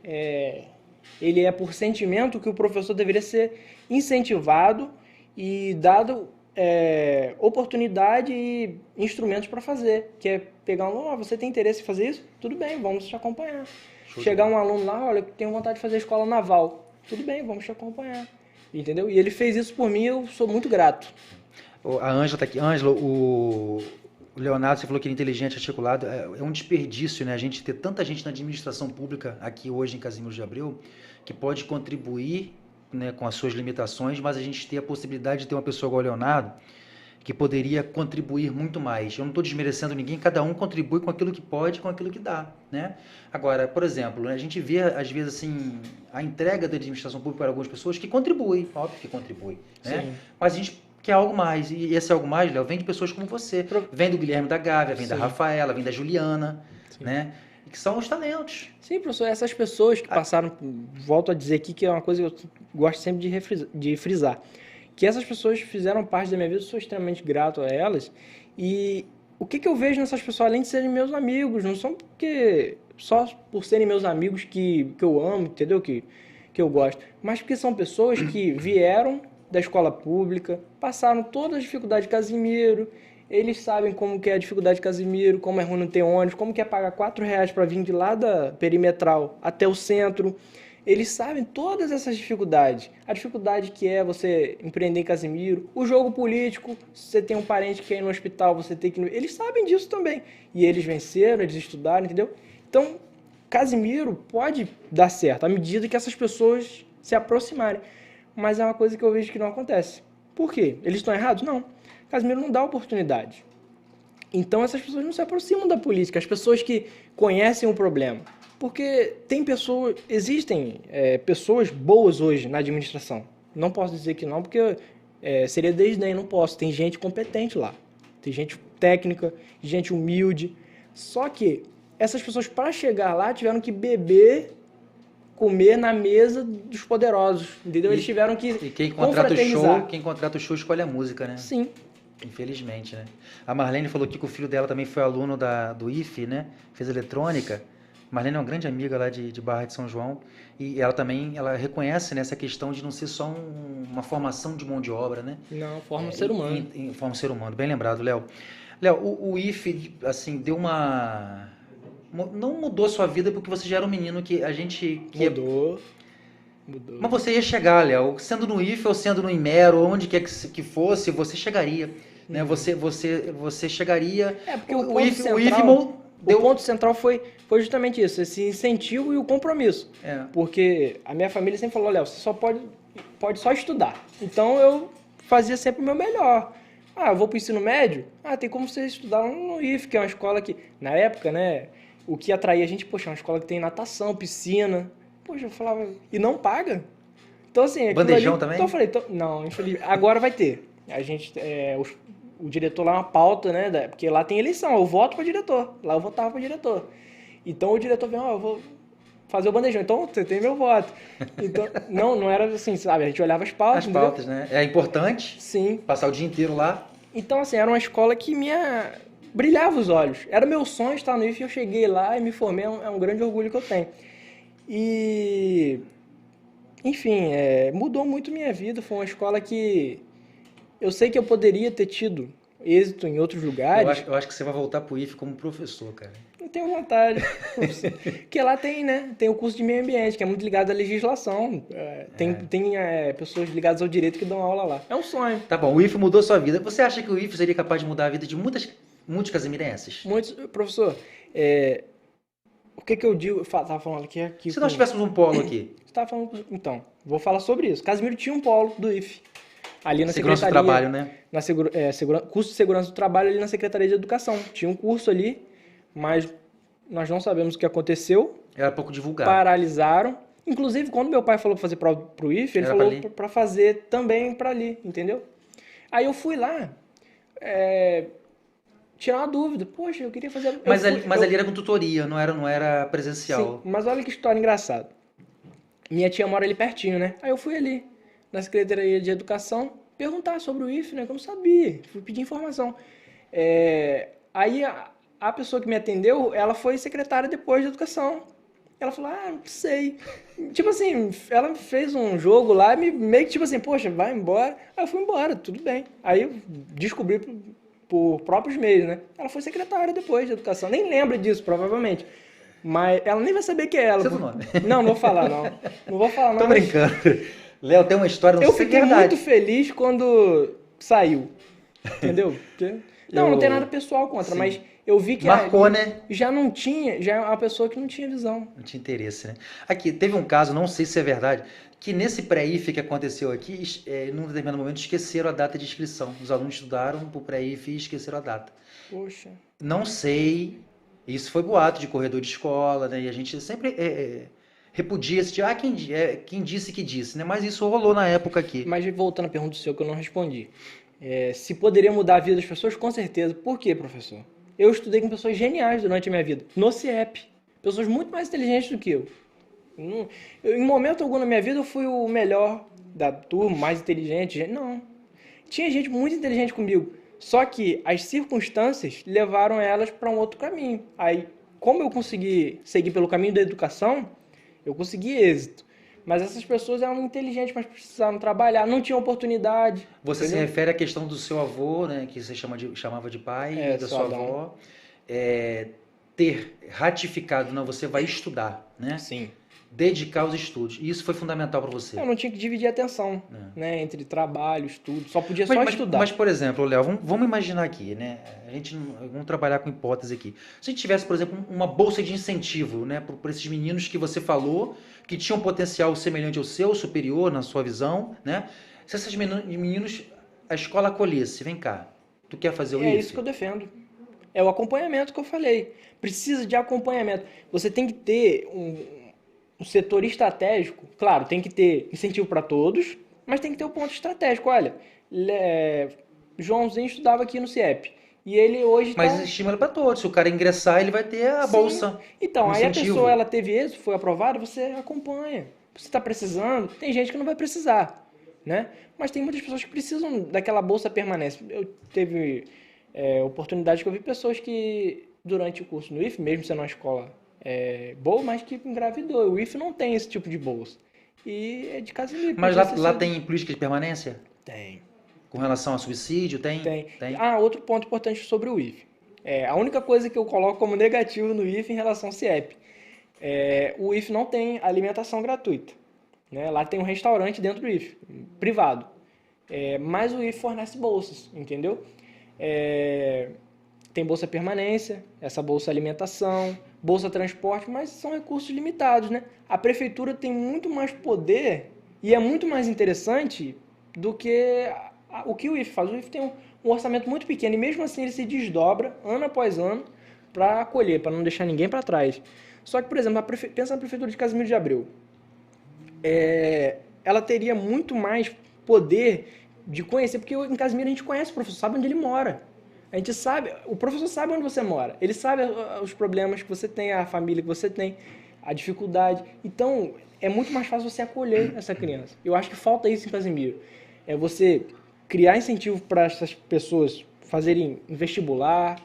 ele é por sentimento que o professor deveria ser incentivado e dado oportunidade e instrumentos para fazer. Que é pegar você tem interesse em fazer isso? Tudo bem, vamos te acompanhar. Chegar um aluno lá, olha, eu tenho vontade de fazer escola naval. Tudo bem, vamos te acompanhar. Entendeu? E ele fez isso por mim, eu sou muito grato. A Ângela tá aqui. Ângela, o Leonardo, você falou que ele é inteligente, articulado. É um desperdício, né? A gente ter tanta gente na administração pública aqui hoje em Casimiro de Abreu que pode contribuir, né, com as suas limitações, mas a gente ter a possibilidade de ter uma pessoa igual o Leonardo que poderia contribuir muito mais. Eu não estou desmerecendo ninguém, cada um contribui com aquilo que pode, com aquilo que dá, né? Agora, por exemplo, a gente vê, às vezes, assim, a entrega da administração pública para algumas pessoas que contribuem, óbvio que contribui, né? Sim. Mas a gente quer algo mais, e esse algo mais, Léo, vem de pessoas como você, vem do Guilherme da Gávea, vem da Rafaela, vem da Juliana, né? Que são os talentos. Sim, professor, essas pessoas que passaram, volto a dizer aqui que é uma coisa que eu gosto sempre de frisar, que essas pessoas fizeram parte da minha vida, eu sou extremamente grato a elas, e o que eu vejo nessas pessoas, além de serem meus amigos, não são só por serem meus amigos que eu amo, entendeu? Que eu gosto, mas porque são pessoas que vieram da escola pública, passaram toda a dificuldade de Casimiro, eles sabem como que é a dificuldade de Casimiro, como é ruim não ter ônibus, como que é pagar R$4 para vir de lá da Perimetral até o centro. Eles sabem todas essas dificuldades. A dificuldade que é você empreender em Casimiro, o jogo político, se você tem um parente que é no hospital, você tem que... Eles sabem disso também. E eles venceram, eles estudaram, entendeu? Então, Casimiro pode dar certo à medida que essas pessoas se aproximarem. Mas é uma coisa que eu vejo que não acontece. Por quê? Eles estão errados? Não. Casimiro não dá oportunidade. Então essas pessoas não se aproximam da política, as pessoas que conhecem o problema. Porque existem pessoas boas hoje na administração. Não posso dizer que não, porque seria desdém, não posso. Tem gente competente lá. Tem gente técnica, gente humilde. Só que essas pessoas, para chegar lá, tiveram que beber comer na mesa dos poderosos, entendeu? Eles tiveram que E quem contrata confraternizar. o show escolhe a música, né? Sim. Infelizmente, né? A Marlene falou aqui que o filho dela também foi aluno do IFE, né? Fez eletrônica. Marlene é uma grande amiga lá de Barra de São João. E ela também, ela reconhece nessa questão de não ser só uma formação de mão de obra, né? Não, forma um ser humano. Forma um ser humano. Bem lembrado, Léo. Léo, o IFE, assim, deu uma... Não mudou a sua vida porque você já era um menino que a gente... Mudou. Mas você ia chegar, Léo. Sendo no IFE ou sendo no Imero, onde quer que fosse, você chegaria. Né? Você chegaria... É, porque o ponto central foi justamente isso, esse incentivo e o compromisso. É. Porque a minha família sempre falou, Léo, você só pode só estudar. Então eu fazia sempre o meu melhor. Eu vou pro ensino médio? Tem como você estudar no IFE, que é uma escola que, na época, né, o que atraía a gente, poxa, é uma escola que tem natação, piscina. Poxa, eu falava, e não paga? Então, assim... Bandejão também? Então eu falei, não, infelizmente, agora vai ter. A gente, o diretor lá é uma pauta, né, porque lá tem eleição, eu voto para diretor, lá eu votava para diretor. Então o diretor veio, eu vou fazer o bandejão, então você tem meu voto. Então, não era assim, sabe, a gente olhava as pautas. As pautas, né? É importante. Sim. Passar o dia inteiro lá. Então, assim, era uma escola que brilhava os olhos. Era meu sonho estar no IFE, eu cheguei lá e me formei, é um grande orgulho que eu tenho. E, enfim, mudou muito minha vida, foi uma escola que eu sei que eu poderia ter tido êxito em outros lugares. Eu acho que você vai voltar pro IFE como professor, cara. Eu tenho vontade. Porque lá tem, né? Tem o curso de meio ambiente, que é muito ligado à legislação. Tem pessoas ligadas ao direito que dão aula lá. É um sonho. Tá bom, o IFE mudou sua vida. Você acha que o IFE seria capaz de mudar a vida de muitos casimirenses? Professor, o que eu digo? Eu tava falando aqui... Se nós tivéssemos um polo aqui. Você tava falando... Então, vou falar sobre isso. Casimiro tinha um polo do IFE. Ali na Segurança do Secretaria... Trabalho, né? Curso de Segurança do Trabalho ali na Secretaria de Educação. Tinha um curso ali, mas nós não sabemos o que aconteceu. Era pouco divulgado. Paralisaram. Inclusive, quando meu pai falou para fazer prova pro IFE, ele falou para fazer também para ali, entendeu? Aí eu fui lá tirar uma dúvida. Poxa, eu queria fazer... Mas ali era com tutoria, não era presencial. Sim, mas olha que história engraçada. Minha tia mora ali pertinho, né? Aí eu fui ali na Secretaria de Educação perguntar sobre o IFE, né? Que eu não sabia. Fui pedir informação. Aí a pessoa que me atendeu, ela foi secretária depois de Educação. Ela falou, não sei. Tipo assim, ela fez um jogo lá, meio que tipo assim, poxa, vai embora. Aí eu fui embora, tudo bem. Aí eu descobri por próprios meios, né? Ela foi secretária depois de Educação. Nem lembra disso, provavelmente. Mas ela nem vai saber que é ela. Seu nome? Não vou falar, não. Não vou falar, não. Tô brincando. Léo, tem uma história, eu fiquei muito feliz quando saiu. Entendeu? Não tem nada pessoal contra, sim, mas eu vi que marcou, né? Já é uma pessoa que não tinha visão. Não tinha interesse, né? Aqui, teve um caso, não sei se é verdade, que nesse pré-IFE que aconteceu aqui, num determinado momento esqueceram a data de inscrição. Os alunos estudaram pro pré-IFE e esqueceram a data. Poxa. Não sei, isso foi boato de corredor de escola, né? E a gente sempre repudia esse quem disse que disse, né? Mas isso rolou na época aqui. Mas voltando à pergunta do seu que eu não respondi. Se poderia mudar a vida das pessoas, com certeza. Por quê, professor? Eu estudei com pessoas geniais durante a minha vida, no CIEP. Pessoas muito mais inteligentes do que eu. Em momento algum na minha vida eu fui o melhor da turma, mais inteligente. Não. Tinha gente muito inteligente comigo. Só que as circunstâncias levaram elas para um outro caminho. Aí, como eu consegui seguir pelo caminho da educação, eu consegui êxito. Mas essas pessoas eram inteligentes, mas precisavam trabalhar, não tinham oportunidade. Você entendeu? Se refere à questão do seu avô, né, que você chamava de pai, e da sua avó, ter ratificado, não, você vai estudar, né? Sim. Dedicar aos estudos. E isso foi fundamental para você. Eu não tinha que dividir a atenção, né, entre trabalho, estudo, só podia estudar. Mas, por exemplo, Léo, vamos imaginar aqui, né? Vamos trabalhar com hipótese aqui. Se a gente tivesse, por exemplo, uma bolsa de incentivo, né, para esses meninos que você falou, que tinham um potencial semelhante ao seu, superior na sua visão, né? Se esses meninos, a escola acolhesse, vem cá, tu quer fazer o IFE? É isso que eu defendo. É o acompanhamento que eu falei. Precisa de acompanhamento. Você tem que ter um setor estratégico. Claro, tem que ter incentivo para todos, mas tem que ter um ponto estratégico. Olha, Joãozinho estudava aqui no CIEP E ele hoje Mas tá... estímulo para todos. Se o cara ingressar, ele vai ter a Sim. bolsa. Então, um aí a incentivo. pessoa, ela teve êxito, foi aprovada, você acompanha. Você está precisando, tem gente que não vai precisar, né? Mas tem muitas pessoas que precisam daquela bolsa permanência. Eu teve oportunidade que eu vi pessoas que, durante o curso no IFE, mesmo sendo uma escola boa, mas que engravidou. O IFE não tem esse tipo de bolsa. E é de Casimiro. Mas lá tem política de permanência? Tem. Com relação a subsídio, tem? Tem. Outro ponto importante sobre o IFE. A única coisa que eu coloco como negativo no IFE em relação ao CIEP. O IFE não tem alimentação gratuita. Né? Lá tem um restaurante dentro do IFE, privado. Mas o IFE fornece bolsas, entendeu? Tem bolsa permanência, essa bolsa alimentação, bolsa transporte, mas são recursos limitados, né? A prefeitura tem muito mais poder e é muito mais interessante do que o que o IFE faz. O IFE tem um orçamento muito pequeno e mesmo assim ele se desdobra ano após ano para acolher, para não deixar ninguém para trás. Só que, por exemplo, pensa na prefeitura de Casimiro de Abreu. Ela teria muito mais poder de conhecer, porque em Casimiro a gente conhece o professor, sabe onde ele mora. A gente sabe, o professor sabe onde você mora, ele sabe os problemas que você tem, a família que você tem, a dificuldade. Então, é muito mais fácil você acolher essa criança. Eu acho que falta isso em Casimiro. É você criar incentivo para essas pessoas fazerem vestibular,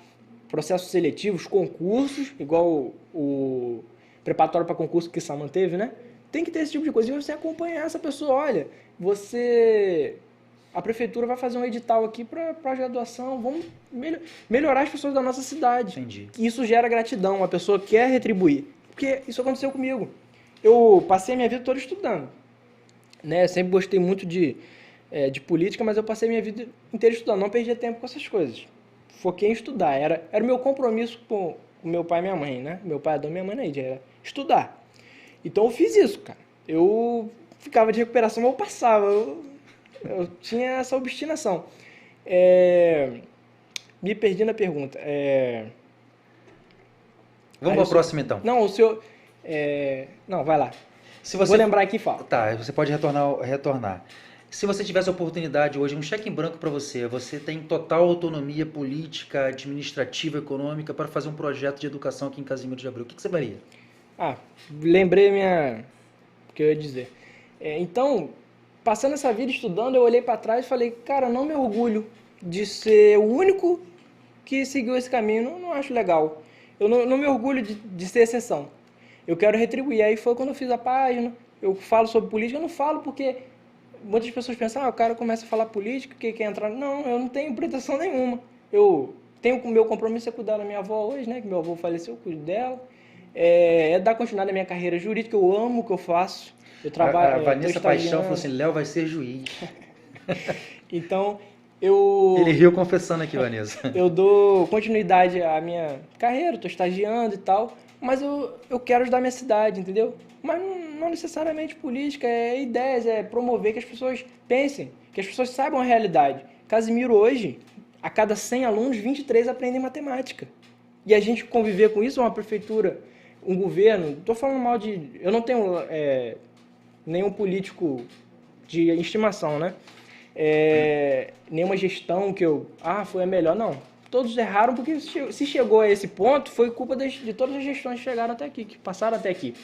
processos seletivos, concursos, igual o preparatório para concurso que Sam manteve, né? Tem que ter esse tipo de coisa. E você acompanhar essa pessoa. Olha, a prefeitura vai fazer um edital aqui para graduação. Vamos melhorar as pessoas da nossa cidade. Entendi. Isso gera gratidão. A pessoa quer retribuir. Porque isso aconteceu comigo. Eu passei minha vida toda estudando. Né? Eu sempre gostei muito de política, mas eu passei minha vida inteira estudando. Não perdia tempo com essas coisas. Foquei em estudar. Era o meu compromisso com o meu pai e minha mãe, né? Meu pai, Adão, minha mãe, Neide, era estudar. Então eu fiz isso, cara. Eu ficava de recuperação, mas eu passava. Eu tinha essa obstinação. Me perdi na pergunta. Vamos para a próxima, então. Não, o senhor... Não, vai lá. Vou lembrar aqui e falo. Tá, você pode retornar. Se você tivesse a oportunidade hoje, um cheque em branco para você, você tem total autonomia política, administrativa, econômica para fazer um projeto de educação aqui em Casimiro de Abreu. O que você faria? Lembrei o que eu ia dizer. Então, passando essa vida estudando, eu olhei para trás e falei, cara, eu não me orgulho de ser o único que seguiu esse caminho. Não acho legal. Eu não me orgulho de ser exceção. Eu quero retribuir. Aí foi quando eu fiz a página, eu falo sobre política. Eu não falo porque muitas pessoas pensam, o cara começa a falar política, que quer entrar... Não, eu não tenho pretensão nenhuma. Eu tenho o meu compromisso é cuidar da minha avó hoje, né? Que meu avô faleceu, eu cuido dela. Dar continuidade à minha carreira jurídica, eu amo o que eu faço. Eu trabalho... A Vanessa Paixão falou assim, Léo vai ser juiz. Então, Ele riu confessando aqui, Vanessa. Eu dou continuidade à minha carreira, estou estagiando e tal, mas eu quero ajudar a minha cidade, entendeu? Mas não necessariamente política, ideias, promover que as pessoas pensem, que as pessoas saibam a realidade. Casimiro hoje, a cada 100 alunos, 23 aprendem matemática. E a gente conviver com isso, uma prefeitura, um governo, estou falando mal de... Eu não tenho nenhum político de estimação, né? Nenhuma gestão que foi a melhor, não. Todos erraram porque se chegou a esse ponto foi culpa de todas as gestões que chegaram até aqui, que passaram até aqui.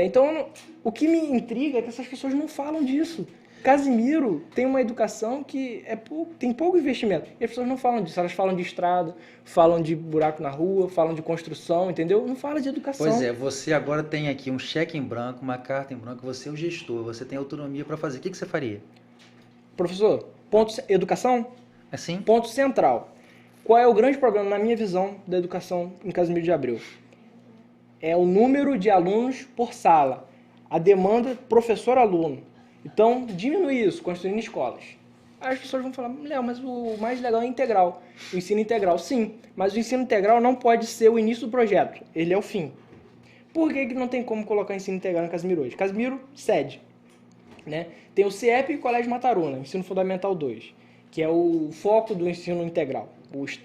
Então, o que me intriga é que essas pessoas não falam disso. Casimiro tem uma educação que tem pouco investimento. E as pessoas não falam disso. Elas falam de estrada, falam de buraco na rua, falam de construção, entendeu? Não fala de educação. Pois você agora tem aqui um cheque em branco, uma carta em branco, você é o gestor, você tem autonomia para fazer. O que você faria? Professor, educação? Assim? Ponto central. Qual é o grande problema, na minha visão, da educação em Casimiro de Abreu? É o número de alunos por sala. A demanda professor-aluno. Então, diminui isso, construindo escolas. Aí as pessoas vão falar, Léo, mas o mais legal é integral. O ensino integral, sim. Mas o ensino integral não pode ser o início do projeto. Ele é o fim. Por que não tem como colocar ensino integral em Casimiro hoje? Casimiro, sede. Né? Tem o CIEP e o Colégio Mataruna, Ensino Fundamental 2, que é o foco do ensino integral.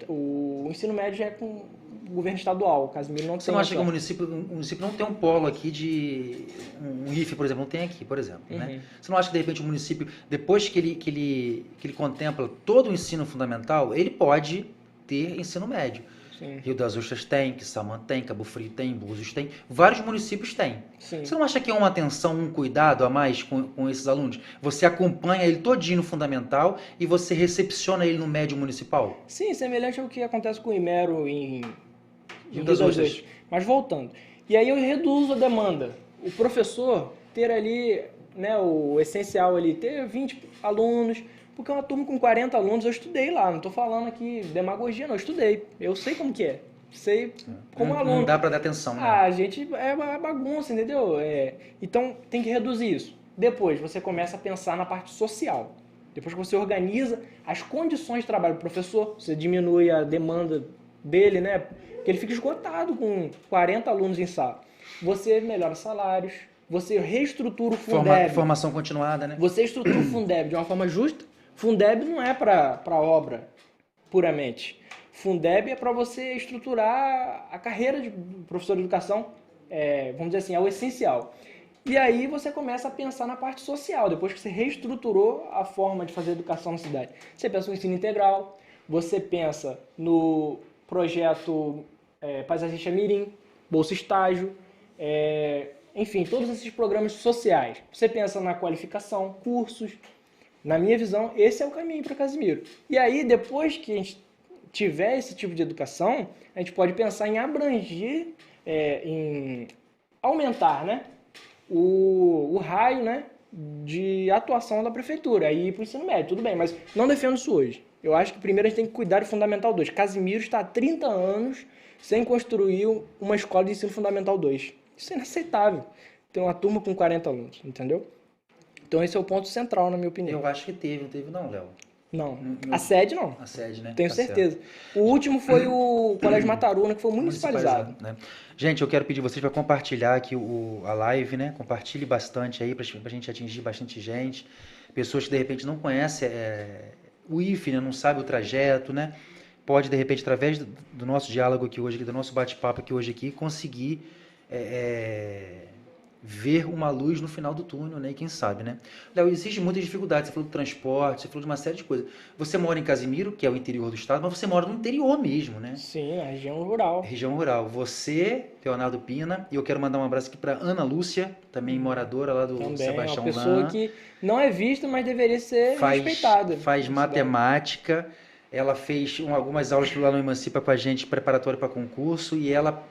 O ensino médio é com o governo estadual, o Casimiro não tem. Você não acha que o município não tem um polo aqui de... Um IFE, por exemplo, não tem aqui, por exemplo. Uhum. Né? Você não acha que, de repente, o município, depois que ele contempla todo o ensino fundamental, ele pode ter ensino médio. Sim. Rio das Ostras tem, Quissamã tem, Cabo Frio tem, Búzios tem, vários municípios têm. Sim. Você não acha que é uma atenção, um cuidado a mais com esses alunos? Você acompanha ele todinho no fundamental e você recepciona ele no médio municipal? Sim, semelhante ao que acontece com o Imero em Rio Rio das das Ostras. Ostras. Mas voltando. E aí eu reduzo a demanda. O professor ter ali, né, o essencial ali, ter 20 alunos, porque uma turma com 40 alunos, eu estudei lá, não estou falando aqui demagogia, não, eu estudei. Eu sei como que é. Sei como aluno. Não dá para dar atenção, né? Ah, a gente é uma bagunça, entendeu? Então tem que reduzir isso. Depois você começa a pensar na parte social. Depois que você organiza as condições de trabalho do professor, você diminui a demanda dele, né? Porque ele fica esgotado com 40 alunos em sala. Você melhora salários, você reestrutura o Fundeb. Formação continuada, né? Você estrutura o Fundeb de uma forma justa. Fundeb não é para obra puramente. Fundeb é para você estruturar a carreira de professor de educação, vamos dizer assim, é o essencial. E aí você começa a pensar na parte social, depois que você reestruturou a forma de fazer educação na cidade. Você pensa no ensino integral, você pensa no projeto Paisagista Mirim, Bolsa Estágio, enfim, todos esses programas sociais. Você pensa na qualificação, cursos. Na minha visão, esse é o caminho para Casimiro. E aí, depois que a gente tiver esse tipo de educação, a gente pode pensar em abranger, em aumentar, né, o raio, né, de atuação da prefeitura, aí ir para o ensino médio, tudo bem, mas não defendo isso hoje. Eu acho que primeiro a gente tem que cuidar do Fundamental 2. Casimiro está há 30 anos sem construir uma escola de ensino Fundamental 2. Isso é inaceitável. Tem uma turma com 40 alunos, entendeu? Então esse é o ponto central, na minha opinião. Eu acho que teve, não teve não, Léo? Não. A sede não. A sede, né? Tenho Tá certeza. certo. O último foi o Colégio Mataruna, que foi municipalizado. Né? Gente, eu quero pedir vocês para compartilhar aqui a live, né? Compartilhe bastante aí para a gente atingir bastante gente. Pessoas que de repente não conhecem o IFE, né? Não sabe o trajeto, né? Pode, de repente, através do nosso diálogo aqui hoje, do nosso bate-papo aqui hoje, conseguir ver uma luz no final do túnel, né? E quem sabe, né? Léo, existe muita dificuldade. Você falou do transporte, você falou de uma série de coisas. Você mora em Casimiro, que é o interior do estado, mas você mora no interior mesmo, né? Sim, na região rural. Região rural. Você, Leonardo Pina, e eu quero mandar um abraço aqui para Ana Lúcia, também moradora lá do Também, Sebastião uma pessoa Lan. que não é vista, mas deveria ser respeitada. Faz matemática. Ela fez algumas aulas lá no Emancipa com a gente, preparatório para concurso, e ela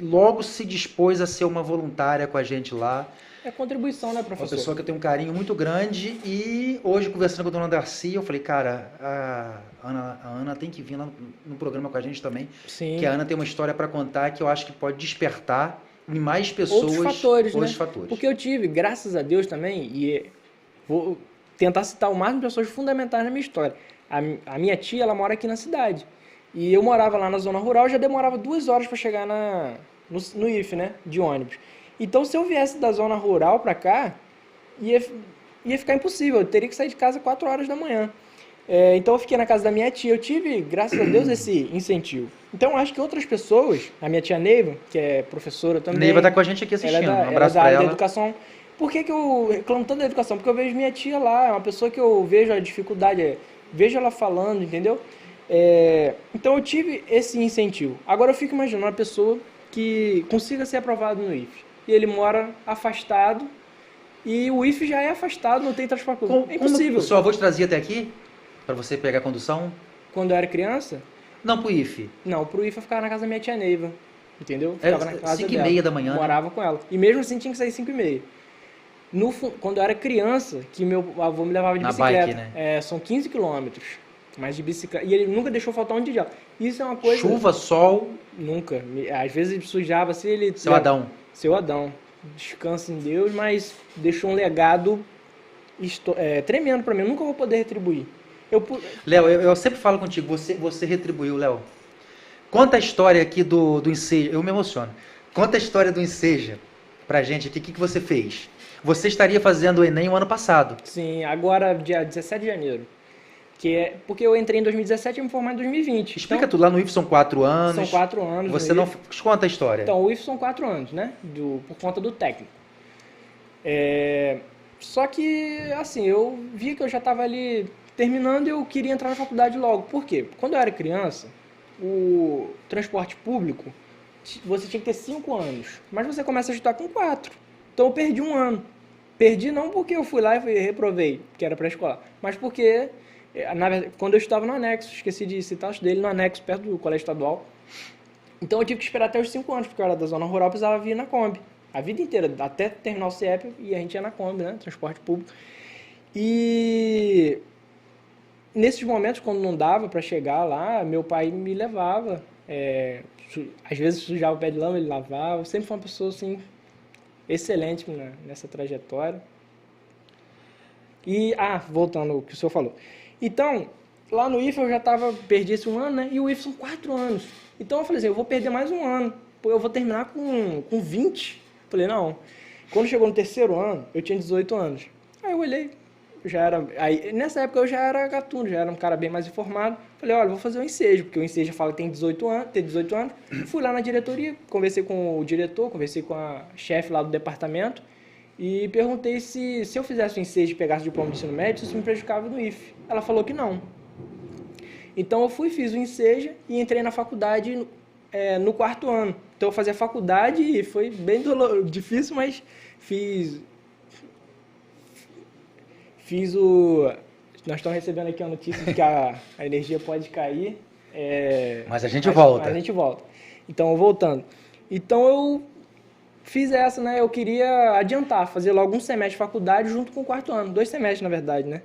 logo se dispôs a ser uma voluntária com a gente lá. É contribuição, né, professor? Uma pessoa que eu tenho um carinho muito grande, e hoje, conversando com a dona Darcy, eu falei, cara, a Ana tem que vir lá no programa com a gente também. Sim. Que a Ana tem uma história para contar que eu acho que pode despertar em mais pessoas outros fatores, outros né? fatores. Porque eu tive, graças a Deus também, e vou tentar citar o máximo de pessoas fundamentais na minha história. A minha tia, ela mora aqui na cidade. E eu morava lá na zona rural, já demorava 2 horas para chegar no IFE, né, de ônibus. Então, se eu viesse da zona rural para cá, ia ficar impossível. Eu teria que sair de casa 4 horas da manhã. Então, eu fiquei na casa da minha tia. Eu tive, graças a Deus, esse incentivo. Então, eu acho que outras pessoas, a minha tia Neiva, que é professora também... Neiva está com a gente aqui assistindo. Um abraço para para ela. ela. Da educação. Por que eu reclamo tanto da educação? Porque eu vejo minha tia lá, é uma pessoa que eu vejo a dificuldade, vejo ela falando, entendeu? Então, eu tive esse incentivo. Agora, eu fico imaginando uma pessoa que consiga ser aprovado no IFE. E ele mora afastado, e o IFE já é afastado, não tem transporte público. É impossível. Só vou te trazer até aqui, para você pegar a condução? Quando eu era criança? Não, pro IFE. Não, pro IFE eu ficava na casa da minha tia Neiva, entendeu? Era Ficava na casa 5h30 dela. da manhã, Morava com ela. E mesmo assim tinha que sair 5h30. Quando eu era criança, que meu avô me levava de Na bicicleta. bike, né? São 15 quilômetros. Mas de bicicleta. E ele nunca deixou faltar um dia de aula. Isso é uma coisa... Chuva, sol, Nunca. Às vezes ele sujava assim, ele... seu Adão. Seu Adão. Descansa em Deus, mas deixou um legado tremendo pra mim. Eu nunca vou poder retribuir. Léo, eu sempre falo contigo, você retribuiu, Léo. Conta a história aqui do Enseja, eu me emociono. Conta a história do Enseja pra gente aqui, o que você fez? Você estaria fazendo o Enem o ano passado. Sim, agora dia 17 de janeiro. Porque eu entrei em 2017 e me formei em 2020. Explica tudo, lá no IF são 4 anos. São 4 anos. Você não... Conta a história. Então, o IF são 4 anos, né? Por conta do técnico. Só que, assim, eu vi que eu já estava ali terminando, eu queria entrar na faculdade logo. Por quê? Quando eu era criança, o transporte público, você tinha que ter 5 anos, mas você começa a estudar com 4. Então eu perdi um ano. Perdi não porque eu fui lá e reprovei, que era pré-escolar, mas porque, na verdade, quando eu estudava no anexo, esqueci de citar, eu estudei no anexo, perto do colégio estadual. Então eu tive que esperar até os 5 anos, porque eu era da zona rural, precisava vir na Kombi. A vida inteira, até terminar o CIEP, e a gente ia na Kombi, né? Transporte público. E nesses momentos, quando não dava para chegar lá, meu pai me levava. Às vezes sujava o pé de lama, ele lavava. Sempre foi uma pessoa, assim, excelente nessa trajetória. E, voltando ao que o senhor falou. Então, lá no IF eu já perdi esse um ano, né? E o IF são 4 anos. Então eu falei assim, eu vou perder mais um ano. Eu vou terminar com 20. Falei, não. Quando chegou no terceiro ano, eu tinha 18 anos. Aí eu olhei, nessa época eu já era gatuno, já era um cara bem mais informado. Falei, olha, vou fazer o ensejo, porque o ensejo fala que tem 18 anos. Fui lá na diretoria, conversei com o diretor, conversei com a chefe lá do departamento e perguntei se eu fizesse o ensejo e pegasse o diploma de ensino médio, isso me prejudicava no IF. Ela falou que não. Então eu fiz o ensejo e entrei na faculdade no 4º ano. Então eu fazia faculdade e foi bem difícil, mas fiz Nós estamos recebendo aqui a notícia de que a energia pode cair. Mas a gente volta. A gente volta. Então, voltando. Então eu fiz essa, né? Eu queria adiantar, fazer logo um semestre de faculdade junto com o 4º ano. 2 semestres, na verdade, né?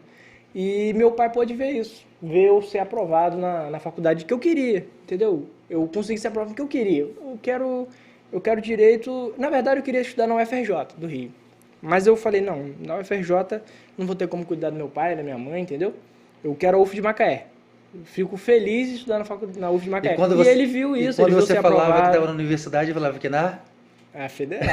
E meu pai pôde ver isso. Ver eu ser aprovado na faculdade que eu queria, entendeu? Eu consegui ser aprovado no que eu queria. Eu quero direito... Na verdade, eu queria estudar na UFRJ, do Rio. Mas eu falei, não, na UFRJ não vou ter como cuidar do meu pai, da minha mãe, entendeu? Eu quero a UF de Macaé. Eu fico feliz de estudar na UF de Macaé. E ele viu isso, ele viu ser aprovado. Quando você falava que estava na universidade, ele falava que na... Federal.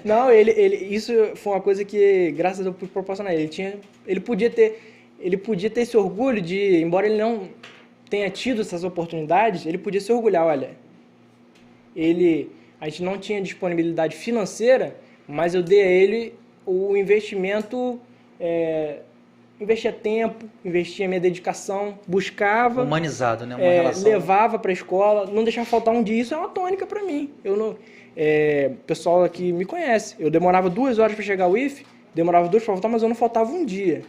Não, isso foi uma coisa que, graças a Deus, pude proporcionar. Ele podia ter esse orgulho de, embora ele não tenha tido essas oportunidades, ele podia se orgulhar, olha, a gente não tinha disponibilidade financeira, mas eu dei a ele o investimento, investia tempo, investia minha dedicação, buscava... Humanizado, né? Uma relação... Levava para a escola, não deixava faltar um dia, isso é uma tônica para mim. O pessoal aqui me conhece, eu demorava 2 horas para chegar ao IF, demorava 2 para voltar, mas eu não faltava um dia.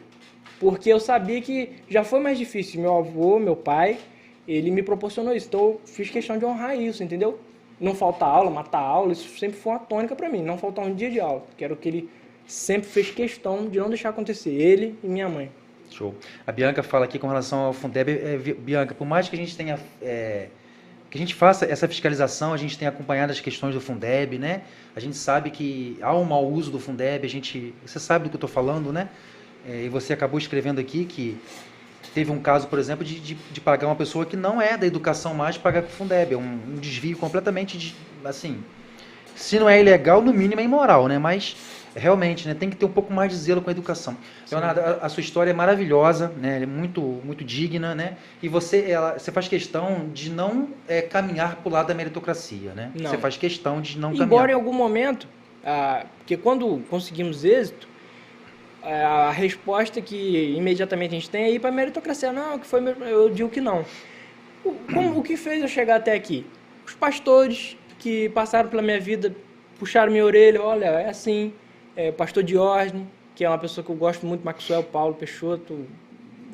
Porque eu sabia que já foi mais difícil. Meu avô, meu pai, ele me proporcionou isso. Então eu fiz questão de honrar isso, entendeu? Não faltar aula, matar aula, isso sempre foi uma tônica para mim. Não faltar um dia de aula, que era o que ele sempre fez questão de não deixar acontecer. Ele e minha mãe. Show. A Bianca fala aqui com relação ao Fundeb. Bianca, por mais que a gente tenha... que a gente faça essa fiscalização, a gente tem acompanhado as questões do Fundeb, né? A gente sabe que há um mau uso do Fundeb, você sabe do que eu estou falando, né? E você acabou escrevendo aqui que teve um caso, por exemplo, de pagar uma pessoa que não é da educação mais, pagar com o Fundeb. É um desvio completamente, assim, se não é ilegal, no mínimo é imoral, né? Mas, realmente, né, tem que ter um pouco mais de zelo com a educação. Sim. Leonardo, a sua história é maravilhosa, né? Ela é muito, muito digna, né? E você faz questão de não caminhar para o lado da meritocracia, né? Não. Você faz questão de não caminhar. Embora em algum momento, porque quando conseguimos êxito, a resposta que imediatamente a gente tem é ir para a meritocracia. Não, eu digo que não. O que fez eu chegar até aqui? Os pastores que passaram pela minha vida, puxaram minha orelha, olha, é assim. Pastor Diógenes, que é uma pessoa que eu gosto muito, Maxwell, Paulo Peixoto,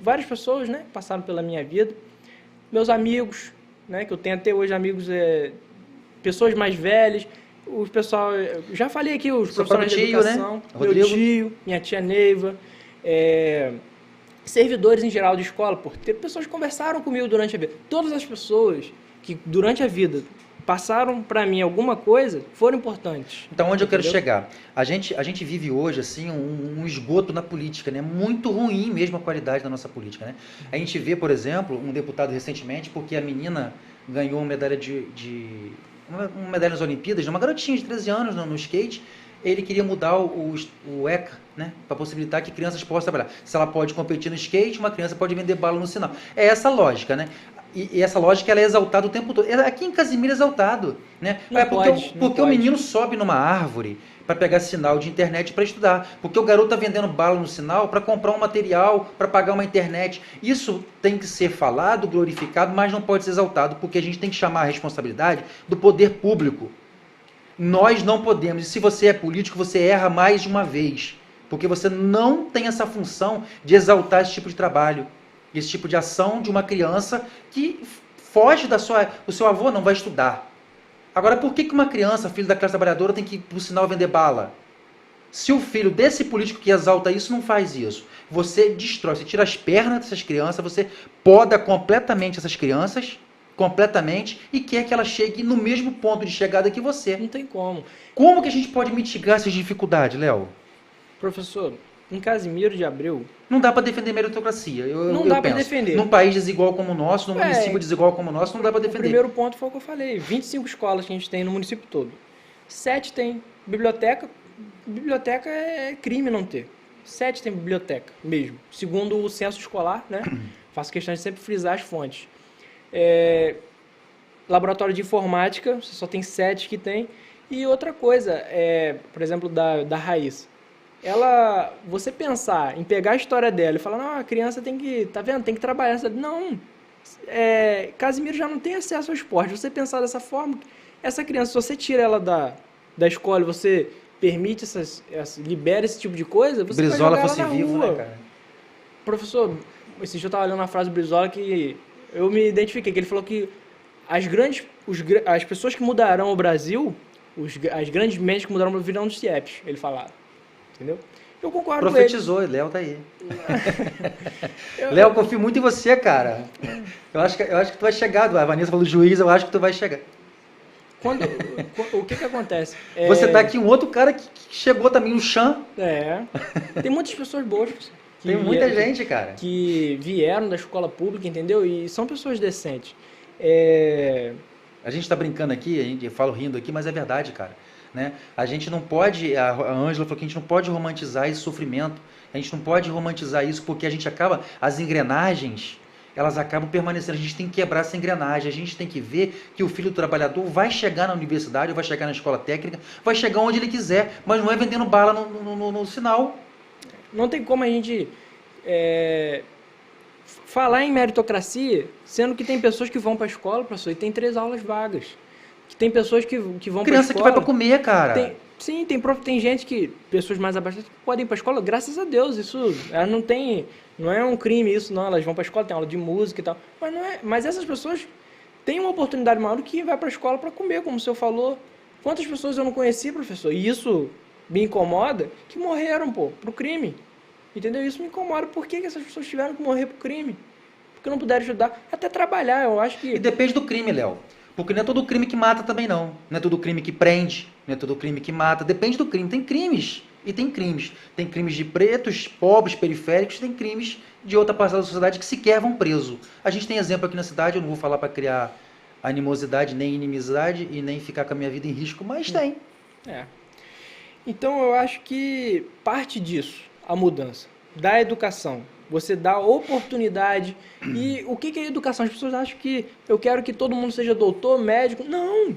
várias pessoas, né, passaram pela minha vida. Meus amigos, né, que eu tenho até hoje amigos, pessoas mais velhas. O pessoal, já falei aqui, os profissionais de educação, né? Meu tio, minha tia Neiva, servidores em geral de escola, porque pessoas que conversaram comigo durante a vida. Todas as pessoas que durante a vida passaram para mim alguma coisa foram importantes. Então, onde eu quero chegar? A gente vive hoje assim um esgoto na política, né? Muito ruim mesmo a qualidade da nossa política, né? A gente vê, por exemplo, um deputado recentemente, porque a menina ganhou uma medalha uma medalha nas Olimpíadas, uma garotinha de 13 anos no skate, ele queria mudar o ECA, né, para possibilitar que crianças possam trabalhar. Se ela pode competir no skate, uma criança pode vender bala no sinal. É essa a lógica, né? E essa lógica ela é exaltada o tempo todo. Aqui em Casimiro é exaltado, né? Não Porque o menino sobe numa árvore para pegar sinal de internet para estudar. Porque o garoto está vendendo bala no sinal para comprar um material, para pagar uma internet. Isso tem que ser falado, glorificado, mas não pode ser exaltado, porque a gente tem que chamar a responsabilidade do poder público. Nós não podemos. E se você é político, você erra mais de uma vez. Porque você não tem essa função de exaltar esse tipo de trabalho. Esse tipo de ação de uma criança que foge da sua... O seu avô não vai estudar. Agora, por que uma criança, filho da classe trabalhadora, tem que ir pro sinal vender bala? Se o filho desse político que exalta isso não faz isso, você destrói, você tira as pernas dessas crianças, você poda completamente essas crianças, completamente, e quer que ela chegue no mesmo ponto de chegada que você. Não tem como. Como que a gente pode mitigar essas dificuldades, Léo? Professor, em Casimiro de Abreu... Não dá para defender meritocracia. Não dá para defender. Num país desigual como o nosso, num município desigual como o nosso, não dá para defender. O primeiro ponto foi o que eu falei. 25 escolas que a gente tem no município todo. 7 tem biblioteca. Biblioteca é crime não ter. 7 tem biblioteca mesmo. Segundo o censo escolar, né? Faço questão de sempre frisar as fontes. Laboratório de informática, você só tem 7 que tem. E outra coisa, por exemplo, da Raíssa. Você pensar em pegar a história dela e falar, não, a criança tem que, tá vendo, tem que trabalhar. Não, Casimiro já não tem acesso ao esporte. Você pensar dessa forma, essa criança, se você tira ela da escola, você permite libera esse tipo de coisa, você Brizola vai jogar fosse ela na vivo, rua. né, cara? Professor, esse dia eu estava lendo uma frase do Brizola que eu me identifiquei, que ele falou que as pessoas que mudarão o Brasil, as grandes mentes que mudarão o Brasil virão dos CIEPs, ele falava. Entendeu? Eu concordo Profetizou, com ele. Léo tá aí. Léo, confio muito em você, cara. Eu acho que tu vai chegar. A Vanessa falou juiz, eu acho que tu vai chegar. O que acontece? Você tá aqui um outro cara que chegou também no chão. Tem muitas pessoas boas. Tem muita gente, cara. Que vieram da escola pública, entendeu? E são pessoas decentes. A gente tá brincando aqui, eu falo rindo aqui, mas é verdade, cara. Né? A gente não pode, a Ângela falou que a gente não pode romantizar esse sofrimento, a gente não pode romantizar isso porque a gente as engrenagens, elas acabam permanecendo, a gente tem que quebrar essa engrenagem, a gente tem que ver que o filho do trabalhador vai chegar na universidade, vai chegar na escola técnica, vai chegar onde ele quiser, mas não é vendendo bala no sinal. Não tem como a gente falar em meritocracia, sendo que tem pessoas que vão para a escola, professor, e tem 3 aulas vagas. Tem pessoas que vão para a escola... Criança que vai para comer, cara. Tem gente que... Pessoas mais abastadas podem ir para a escola, graças a Deus. Isso não é um crime isso, não. Elas vão para a escola, tem aula de música e tal. Mas essas pessoas têm uma oportunidade maior do que vai para a escola para comer, como o senhor falou. Quantas pessoas eu não conheci, professor? E isso me incomoda, que morreram, pro crime. Entendeu? Isso me incomoda. Por que essas pessoas tiveram que morrer pro crime? Porque não puderam ajudar. Até trabalhar, eu acho que... E depende do crime, Léo. Porque não é todo crime que mata também, não. Não é todo crime que prende, não é todo crime que mata. Depende do crime. Tem crimes e tem crimes. Tem crimes de pretos, pobres, periféricos, tem crimes de outra parcela da sociedade que sequer vão preso. A gente tem exemplo aqui na cidade, eu não vou falar para criar animosidade, nem inimizade e nem ficar com a minha vida em risco, mas tem. Então eu acho que parte disso, a mudança da educação. Você dá oportunidade. E o que é educação? As pessoas acham que eu quero que todo mundo seja doutor, médico. Não!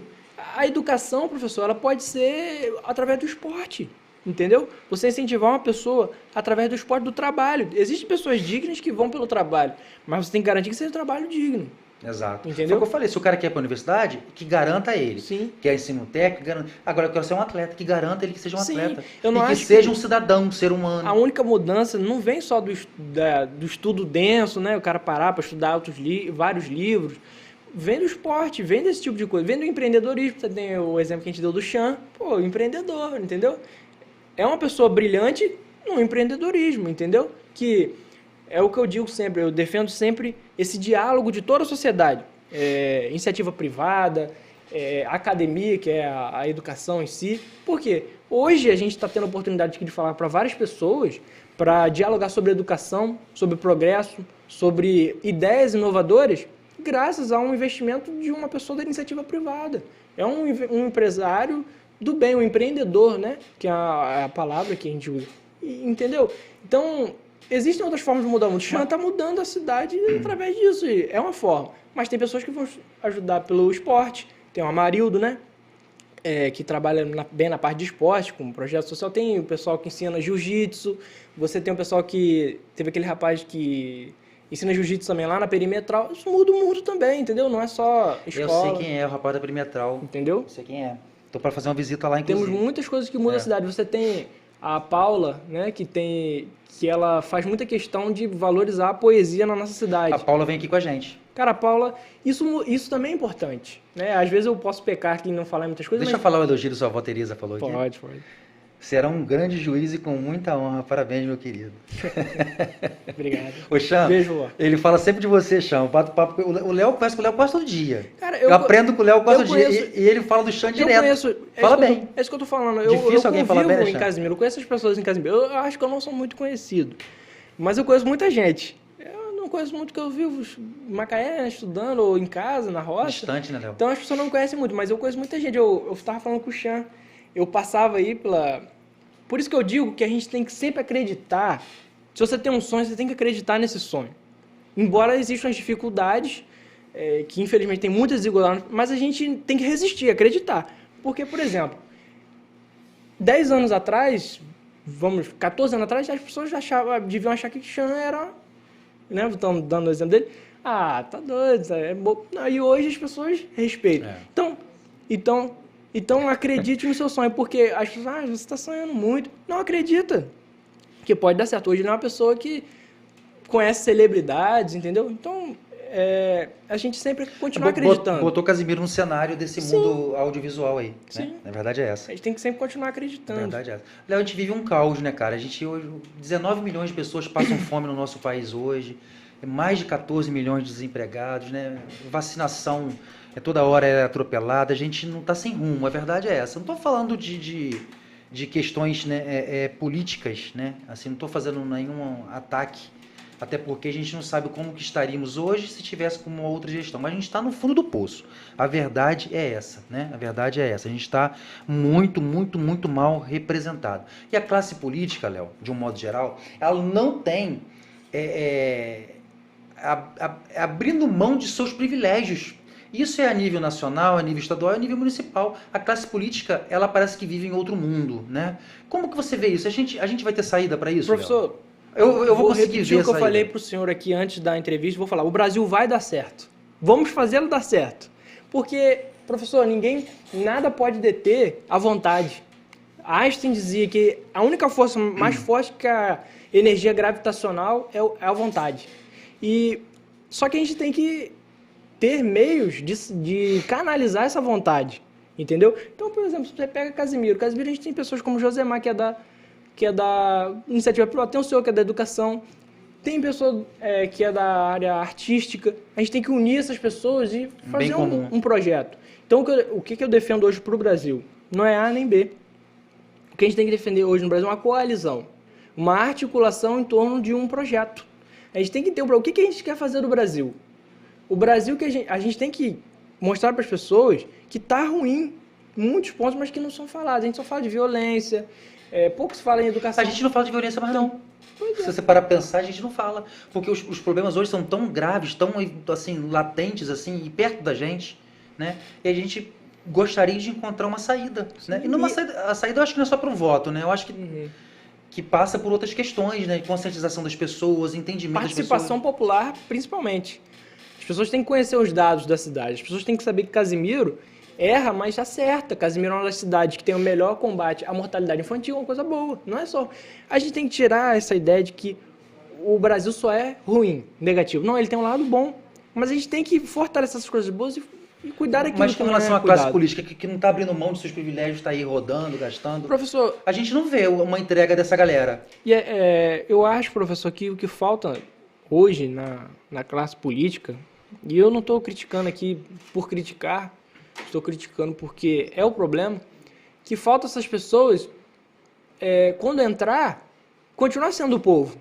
A educação, professor, ela pode ser através do esporte. Entendeu? Você incentivar uma pessoa através do esporte, do trabalho. Existem pessoas dignas que vão pelo trabalho, mas você tem que garantir que seja um trabalho digno. Exato. Entendeu? Foi o que eu falei, se o cara quer ir para a universidade, que garanta ele. Sim. Quer ensino técnico, garanta. Agora eu quero ser um atleta, que garanta ele que seja um atleta. Eu não e acho que seja um cidadão, um ser humano. A única mudança não vem só do estudo denso, né? O cara parar para estudar vários livros. Vem do esporte, vem desse tipo de coisa. Vem do empreendedorismo. Você tem o exemplo que a gente deu do Chan. Empreendedor, entendeu? É uma pessoa brilhante no empreendedorismo, entendeu? Que é o que eu digo sempre, eu defendo sempre esse diálogo de toda a sociedade. Iniciativa privada, academia, que é a educação em si. Por quê? Hoje a gente está tendo a oportunidade de falar para várias pessoas para dialogar sobre educação, sobre progresso, sobre ideias inovadoras, graças a um investimento de uma pessoa da iniciativa privada. É um empresário do bem, um empreendedor, né? Que é a palavra que a gente usa. Entendeu? Então, existem outras formas de mudar o mundo. O Chan está mudando a cidade através disso. E é uma forma. Mas tem pessoas que vão ajudar pelo esporte. Tem o Amarildo, né? Que trabalha bem na parte de esporte, com projeto social. Tem o pessoal que ensina jiu-jitsu. Você tem o pessoal que... Teve aquele rapaz que ensina jiu-jitsu também lá na Perimetral. Isso muda o mundo também, entendeu? Não é só escola. Eu sei quem é, o rapaz da Perimetral. Entendeu? Eu sei quem é. Tô para fazer uma visita lá, inclusive. Temos muitas coisas que mudam a cidade. Você tem a Paula, né, que ela faz muita questão de valorizar a poesia na nossa cidade. A Paula vem aqui com a gente. Cara, a Paula, isso também é importante, né? Às vezes eu posso pecar aqui e não falar muitas coisas, Deixa eu falar o elogio que sua avó Tereza falou aqui. Pode. Será um grande juiz e com muita honra. Parabéns, meu querido. Obrigado. Ô, Chão, Beijo, vó. ele fala sempre de você, Chão. Bato papo. O Léo conhece com o Léo quase todo dia. Cara, eu aprendo com o Léo quase todo dia. conheço- E ele fala do Chão direto. Eu conheço... Fala bem. É isso que eu tô falando. Difícil eu alguém falar convivo bem, né, em Chan? Casimiro. Eu conheço as pessoas em Casimiro. Eu acho que eu não sou muito conhecido. Mas eu conheço muita gente. Eu não conheço muito que eu vivo em Macaé, né, estudando, ou em casa, na roça. Distante, né, Léo? Então as pessoas não me conhecem muito, mas eu conheço muita gente. Eu tava falando com o Chan, eu passava aí pela... Por isso que eu digo que a gente tem que sempre acreditar. Se você tem um sonho, você tem que acreditar nesse sonho. Embora existam as dificuldades, que infelizmente tem muitas desigualdades, mas a gente tem que resistir, acreditar. Porque, por exemplo, 10 anos atrás, 14 anos atrás, as pessoas deviam achar que o Chan era... Né, estamos dando o exemplo dele. Ah, tá doido, é bobo. Não, e hoje as pessoas respeitam. Então acredite no seu sonho, porque as pessoas, você está sonhando muito. Não acredita que pode dar certo. Hoje ele é uma pessoa que conhece celebridades, entendeu? Então, a gente sempre continua acreditando. Botou Casimiro no cenário desse mundo audiovisual aí. Sim. Né? Na verdade é essa. A gente tem que sempre continuar acreditando. Na verdade é essa. Léo, a gente vive um caos, né, cara? A gente hoje, 19 milhões de pessoas passam fome no nosso país hoje. Mais de 14 milhões de desempregados, né? Vacinação toda hora é atropelada. A gente não está sem rumo, a verdade é essa. Não estou falando de questões, né, políticas, né? Assim, não estou fazendo nenhum ataque, até porque a gente não sabe como que estaríamos hoje se tivesse com uma outra gestão. Mas a gente está no fundo do poço. A verdade é essa, né? A verdade é essa. A gente está muito, muito, muito mal representado. E a classe política, Léo, de um modo geral, ela não tem... abrindo mão de seus privilégios. Isso é a nível nacional, a nível estadual, a nível municipal. A classe política, ela parece que vive em outro mundo, né? Como que você vê isso? A gente vai ter saída para isso, Professor, eu vou conseguir repetir ver o que eu saída. falei para o senhor aqui antes da entrevista. Vou falar, o Brasil vai dar certo. Vamos fazê-lo dar certo. Porque, professor, nada pode deter a vontade. Einstein dizia que a única força mais forte que a energia gravitacional é a vontade. Só que a gente tem que ter meios de canalizar essa vontade, entendeu? Então, por exemplo, se você pega Casimiro, a gente tem pessoas como Josemar, que é da iniciativa privada, tem o senhor que é da educação, tem pessoa que é da área artística. A gente tem que unir essas pessoas e fazer um projeto. Então, o que eu defendo hoje para o Brasil? Não é A nem B. O que a gente tem que defender hoje no Brasil é uma coalizão, uma articulação em torno de um projeto. A gente tem que ter o que a gente quer fazer do Brasil. O Brasil que a gente tem que mostrar para as pessoas que está ruim em muitos pontos, mas que não são falados. A gente só fala de violência, pouco se fala em educação. A gente não fala de violência mais não. Pois é. Se você parar para pensar, a gente não fala. Porque os problemas hoje são tão graves, tão assim, latentes, assim, e perto da gente, né? E a gente gostaria de encontrar uma saída. Né? E a saída eu acho que não é só para um voto, né? Eu acho que passa por outras questões, né? Conscientização das pessoas, entendimento das pessoas. Participação popular, principalmente. As pessoas têm que conhecer os dados da cidade. As pessoas têm que saber que Casimiro erra, mas acerta. Casimiro é uma das cidades que tem o melhor combate à mortalidade infantil, uma coisa boa. Não é só... A gente tem que tirar essa ideia de que o Brasil só é ruim, negativo. Não, ele tem um lado bom. Mas a gente tem que fortalecer essas coisas boas e cuidar daquilo Mas que com não relação é à classe cuidado. política, que não está abrindo mão dos seus privilégios, está aí rodando, gastando, Professor, a gente não vê uma entrega dessa galera. eu acho, professor, que o que falta hoje na classe política, e eu não estou criticando aqui por criticar, estou criticando porque é o problema, que falta essas pessoas, quando entrar, continuar sendo o povo,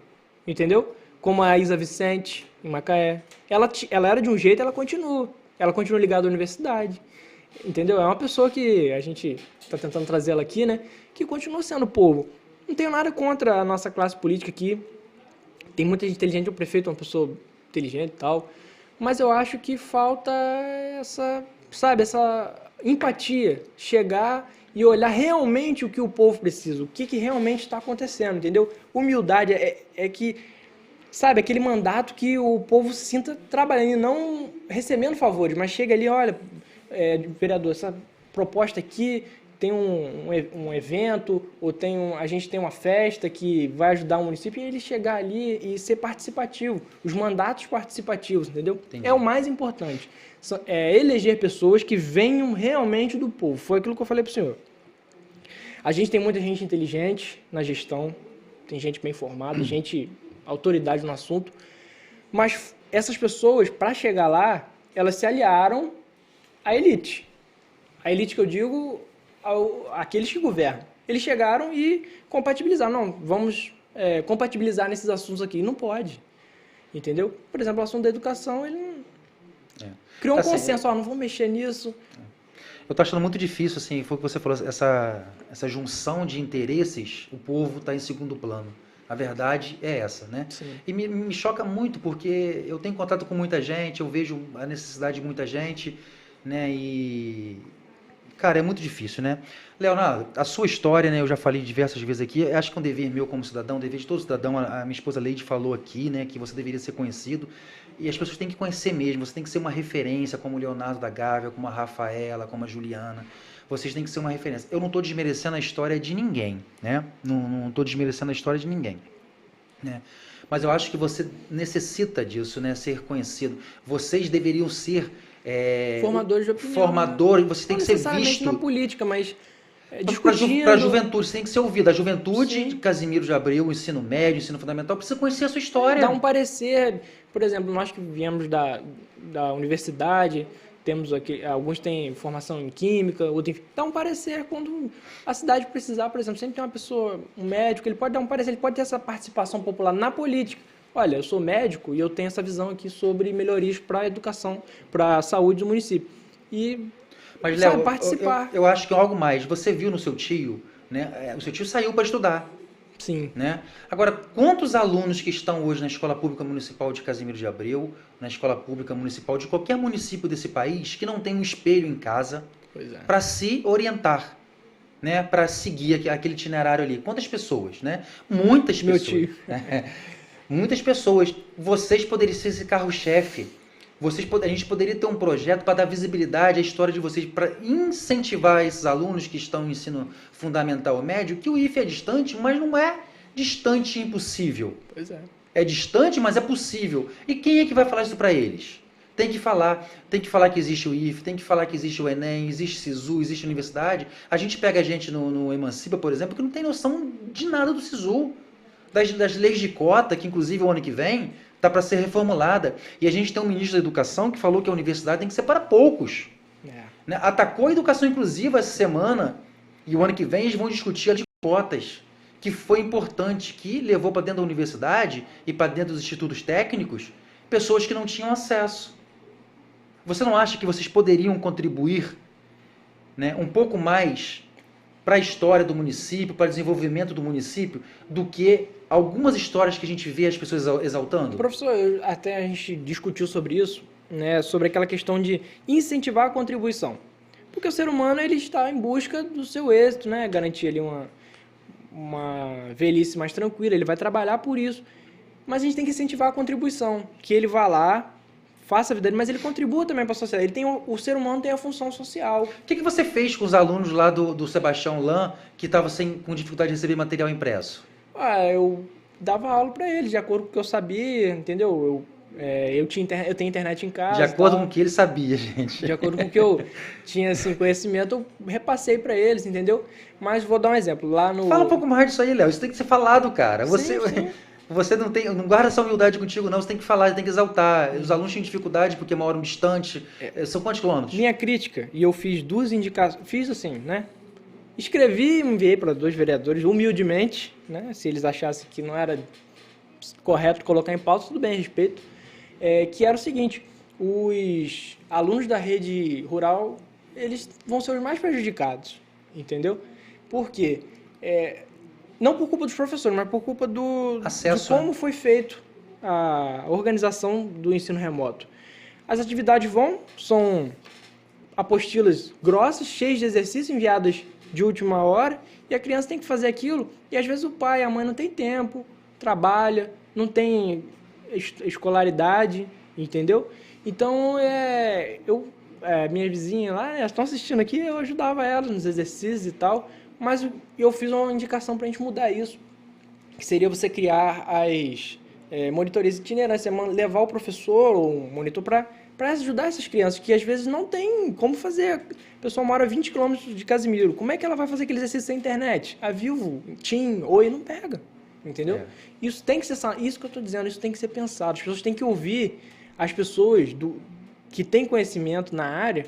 entendeu? Como a Isa Vicente, em Macaé. Ela era de um jeito, ela continua ligada à universidade, entendeu? É uma pessoa que a gente está tentando trazer ela aqui, né? Que continua sendo povo. Não tenho nada contra a nossa classe política aqui. tem muita gente inteligente, o prefeito é uma pessoa inteligente e tal, mas eu acho que falta essa, sabe, essa empatia, chegar e olhar realmente o que o povo precisa, o que realmente está acontecendo, entendeu? Humildade é que, sabe, aquele mandato que o povo se sinta trabalhando e não recebendo favores, mas chega ali, olha, vereador, essa proposta aqui tem um evento, ou a gente tem uma festa que vai ajudar o município, e ele chegar ali e ser participativo, os mandatos participativos, entendeu? Entendi. É o mais importante. É eleger pessoas que venham realmente do povo. Foi aquilo que eu falei para o senhor. A gente tem muita gente inteligente na gestão, tem gente bem formada, gente, autoridade no assunto, mas essas pessoas, para chegar lá, elas se aliaram à elite. A elite que eu digo, aqueles que governam. Eles chegaram e compatibilizaram. Não, vamos compatibilizar nesses assuntos aqui. Não pode. Entendeu? Por exemplo, o assunto da educação, ele não... Criou um Assim, consenso, não vamos mexer nisso. Eu tô achando muito difícil, assim, foi o que você falou, essa junção de interesses, o povo está em segundo plano. A verdade é essa, né? Sim. E me choca muito, porque eu tenho contato com muita gente, eu vejo a necessidade de muita gente, né? E, cara, é muito difícil, né? Leonardo, a sua história, né? Eu já falei diversas vezes aqui, acho que é um dever meu como cidadão, um dever de todo cidadão, a minha esposa Leide falou aqui, né? Que você deveria ser conhecido. E as pessoas têm que conhecer mesmo, você tem que ser uma referência, como o Leonardo da Gávea, como a Rafaela, como a Juliana. Vocês têm que ser uma referência. Eu não estou desmerecendo a história de ninguém, né? Não estou desmerecendo a história de ninguém, né? Mas eu acho que você necessita disso, né? Ser conhecido. Vocês deveriam ser... formadores de opinião. Formadores, você tem Não que ser necessariamente visto. na política, mas Para a juventude, você tem que ser ouvido. A juventude, Sim. de Casimiro de Abreu, o ensino médio, o ensino fundamental, precisa conhecer a sua história. Dar um parecer, por exemplo, nós que viemos da universidade, temos aqui, alguns têm formação em química, outros, dá um parecer quando a cidade precisar, por exemplo, sempre tem uma pessoa, um médico, ele pode dar um parecer, ele pode ter essa participação popular na política. Olha, eu sou médico e eu tenho essa visão aqui sobre melhorias para a educação, para a saúde do município. Mas, sabe, Léo, participar. eu acho que algo mais. Você viu no seu tio, né? O seu tio saiu para estudar, Sim. né? Agora, quantos alunos que estão hoje na Escola Pública Municipal de Casimiro de Abreu, na Escola Pública Municipal de qualquer município desse país, que não tem um espelho em casa para se orientar, né? Para seguir aquele itinerário ali? Quantas pessoas, né? Muitas Meu pessoas. tio. Muitas pessoas. Vocês poderiam ser esse carro-chefe. A gente poderia ter um projeto para dar visibilidade à história de vocês, para incentivar esses alunos que estão no ensino fundamental ou médio, que o IFE é distante, mas não é distante e impossível. Pois é. É distante, mas é possível. E quem é que vai falar isso para eles? Tem que falar que existe o IFE, tem que falar que existe o Enem, existe SISU, existe universidade. A gente pega a gente no Emancipa, por exemplo, que não tem noção de nada do SISU, das leis de cota, que inclusive o ano que vem está para ser reformulada. E a gente tem um ministro da Educação que falou que a universidade tem que ser para poucos. Né? Atacou a educação inclusiva essa semana, e o ano que vem eles vão discutir a de cotas, que foi importante, que levou para dentro da universidade e para dentro dos institutos técnicos pessoas que não tinham acesso. Você não acha que vocês poderiam contribuir, né, um pouco mais para a história do município, para o desenvolvimento do município, do que algumas histórias que a gente vê as pessoas exaltando? Professor, até a gente discutiu sobre isso, né, sobre aquela questão de incentivar a contribuição. Porque o ser humano ele está em busca do seu êxito, né, garantir ali uma velhice mais tranquila, ele vai trabalhar por isso. Mas a gente tem que incentivar a contribuição, que ele vá lá, faça a vida dele, mas ele contribua também para a sociedade. O ser humano tem a função social. O que você fez com os alunos lá do Sebastião Lan, que estavam com dificuldade de receber material impresso? Eu dava aula para eles, de acordo com o que eu sabia, entendeu? Eu tenho internet em casa. De acordo com o que ele sabia, gente. De acordo com o que eu tinha assim, conhecimento, eu repassei para eles, entendeu? Mas vou dar um exemplo. Fala um pouco mais disso aí, Léo. Isso tem que ser falado, cara. Sim. Você não guarda essa humildade contigo, não. Você tem que falar, você tem que exaltar. Os alunos têm dificuldade porque moram distante. São quantos quilômetros? Minha crítica, e eu fiz 2 indicações, fiz assim, né? Escrevi e enviei para 2 vereadores, humildemente, né? Se eles achassem que não era correto colocar em pauta, tudo bem, respeito. Que era o seguinte, os alunos da rede rural, eles vão ser os mais prejudicados, entendeu? Por quê? Não por culpa dos professores, mas por culpa de Acesso, como foi feito a organização do ensino remoto. As atividades são apostilas grossas, cheias de exercícios enviadas de última hora, e a criança tem que fazer aquilo, e às vezes o pai e a mãe não tem tempo, trabalha, não tem escolaridade, entendeu? Então, minha vizinha lá, elas estão assistindo aqui, eu ajudava elas nos exercícios e tal, mas eu fiz uma indicação para a gente mudar isso, que seria você criar as monitorias itinerantes, levar o professor ou um monitor para ajudar essas crianças, que às vezes não tem como fazer. A pessoa mora a 20 km de Casimiro, como é que ela vai fazer aquele exercício sem internet? A Vivo, TIM, Oi, não pega, entendeu? Isso tem que ser, isso que eu estou dizendo, isso tem que ser pensado, as pessoas têm que ouvir as pessoas que têm conhecimento na área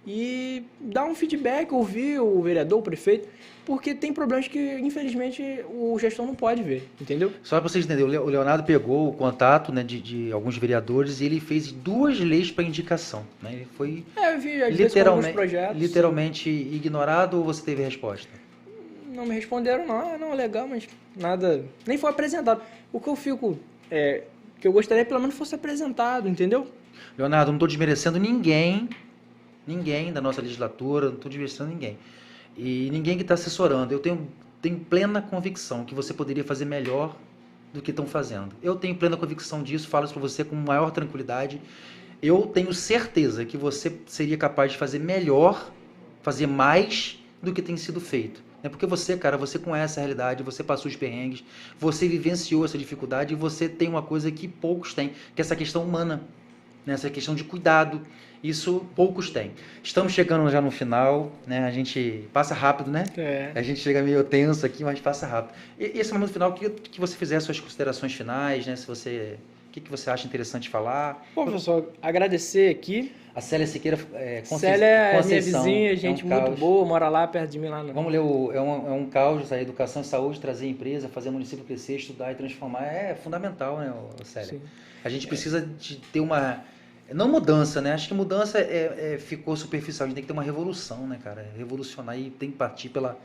e dar um feedback, ouvir o vereador, o prefeito, porque tem problemas que, infelizmente, o gestor não pode ver, entendeu? Só para vocês entenderem, o Leonardo pegou o contato, né, de alguns vereadores e ele fez 2 leis para indicação. Né? Ele foi eu vi, às vezes, com alguns projetos. Literalmente ignorado ou você teve resposta? Não me responderam, não, legal, mas nada, nem foi apresentado. O que eu fico, que eu gostaria pelo menos fosse apresentado, entendeu? Leonardo, não estou desmerecendo ninguém da nossa legislatura, não estou desmerecendo ninguém. E ninguém que está assessorando. Eu tenho plena convicção que você poderia fazer melhor do que estão fazendo. Eu tenho plena convicção disso, falo isso para você com maior tranquilidade. Eu tenho certeza que você seria capaz de fazer melhor, fazer mais do que tem sido feito. Porque você, cara, você conhece a realidade, você passou os perrengues, você vivenciou essa dificuldade e você tem uma coisa que poucos têm, que é essa questão humana, né? Essa questão de cuidado. Isso poucos têm. Estamos chegando já no final, né? A gente passa rápido, né? A gente chega meio tenso aqui, mas passa rápido. E esse momento final, eu queria que você fizesse suas considerações finais, né? O que você acha interessante falar? Bom, pessoal, agradecer aqui. A Célia Siqueira Célia é minha vizinha, gente muito boa, mora lá perto de mim lá. Vamos ler é um caos, a educação e saúde, trazer empresa, fazer o município crescer, estudar e transformar. É fundamental, né, Célia? Sim. A gente precisa de ter uma... Não mudança, né? Acho que mudança ficou superficial. A gente tem que ter uma revolução, né, cara? Revolucionar e tem que partir pela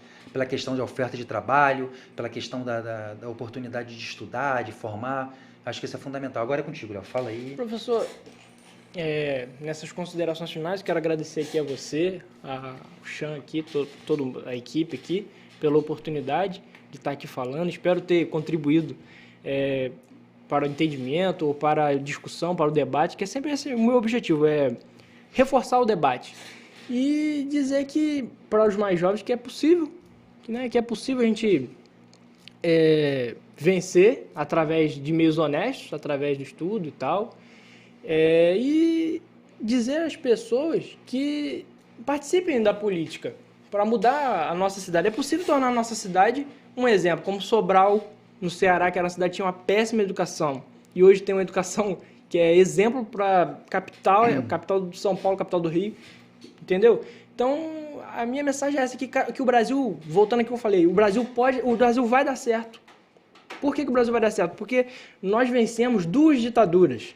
questão de oferta de trabalho, pela questão da oportunidade de estudar, de formar. Acho que isso é fundamental. Agora é contigo, Léo. Fala aí. Professor, nessas considerações finais, quero agradecer aqui a você, ao Chan aqui, toda a equipe aqui, pela oportunidade de estar aqui falando. Espero ter contribuído para o entendimento, ou para a discussão, para o debate, que é sempre esse o meu objetivo, é reforçar o debate. E dizer que, para os mais jovens, que é possível, que é possível a gente vencer através de meios honestos, através do estudo e tal, e dizer às pessoas que participem da política para mudar a nossa cidade. É possível tornar a nossa cidade um exemplo, como Sobral, no Ceará, que era uma cidade que tinha uma péssima educação, e hoje tem uma educação que é exemplo para capital de São Paulo, capital do Rio, entendeu? Então, a minha mensagem é essa, que o Brasil, voltando aqui que eu falei, o Brasil vai dar certo. Por que o Brasil vai dar certo? Porque nós vencemos 2 ditaduras,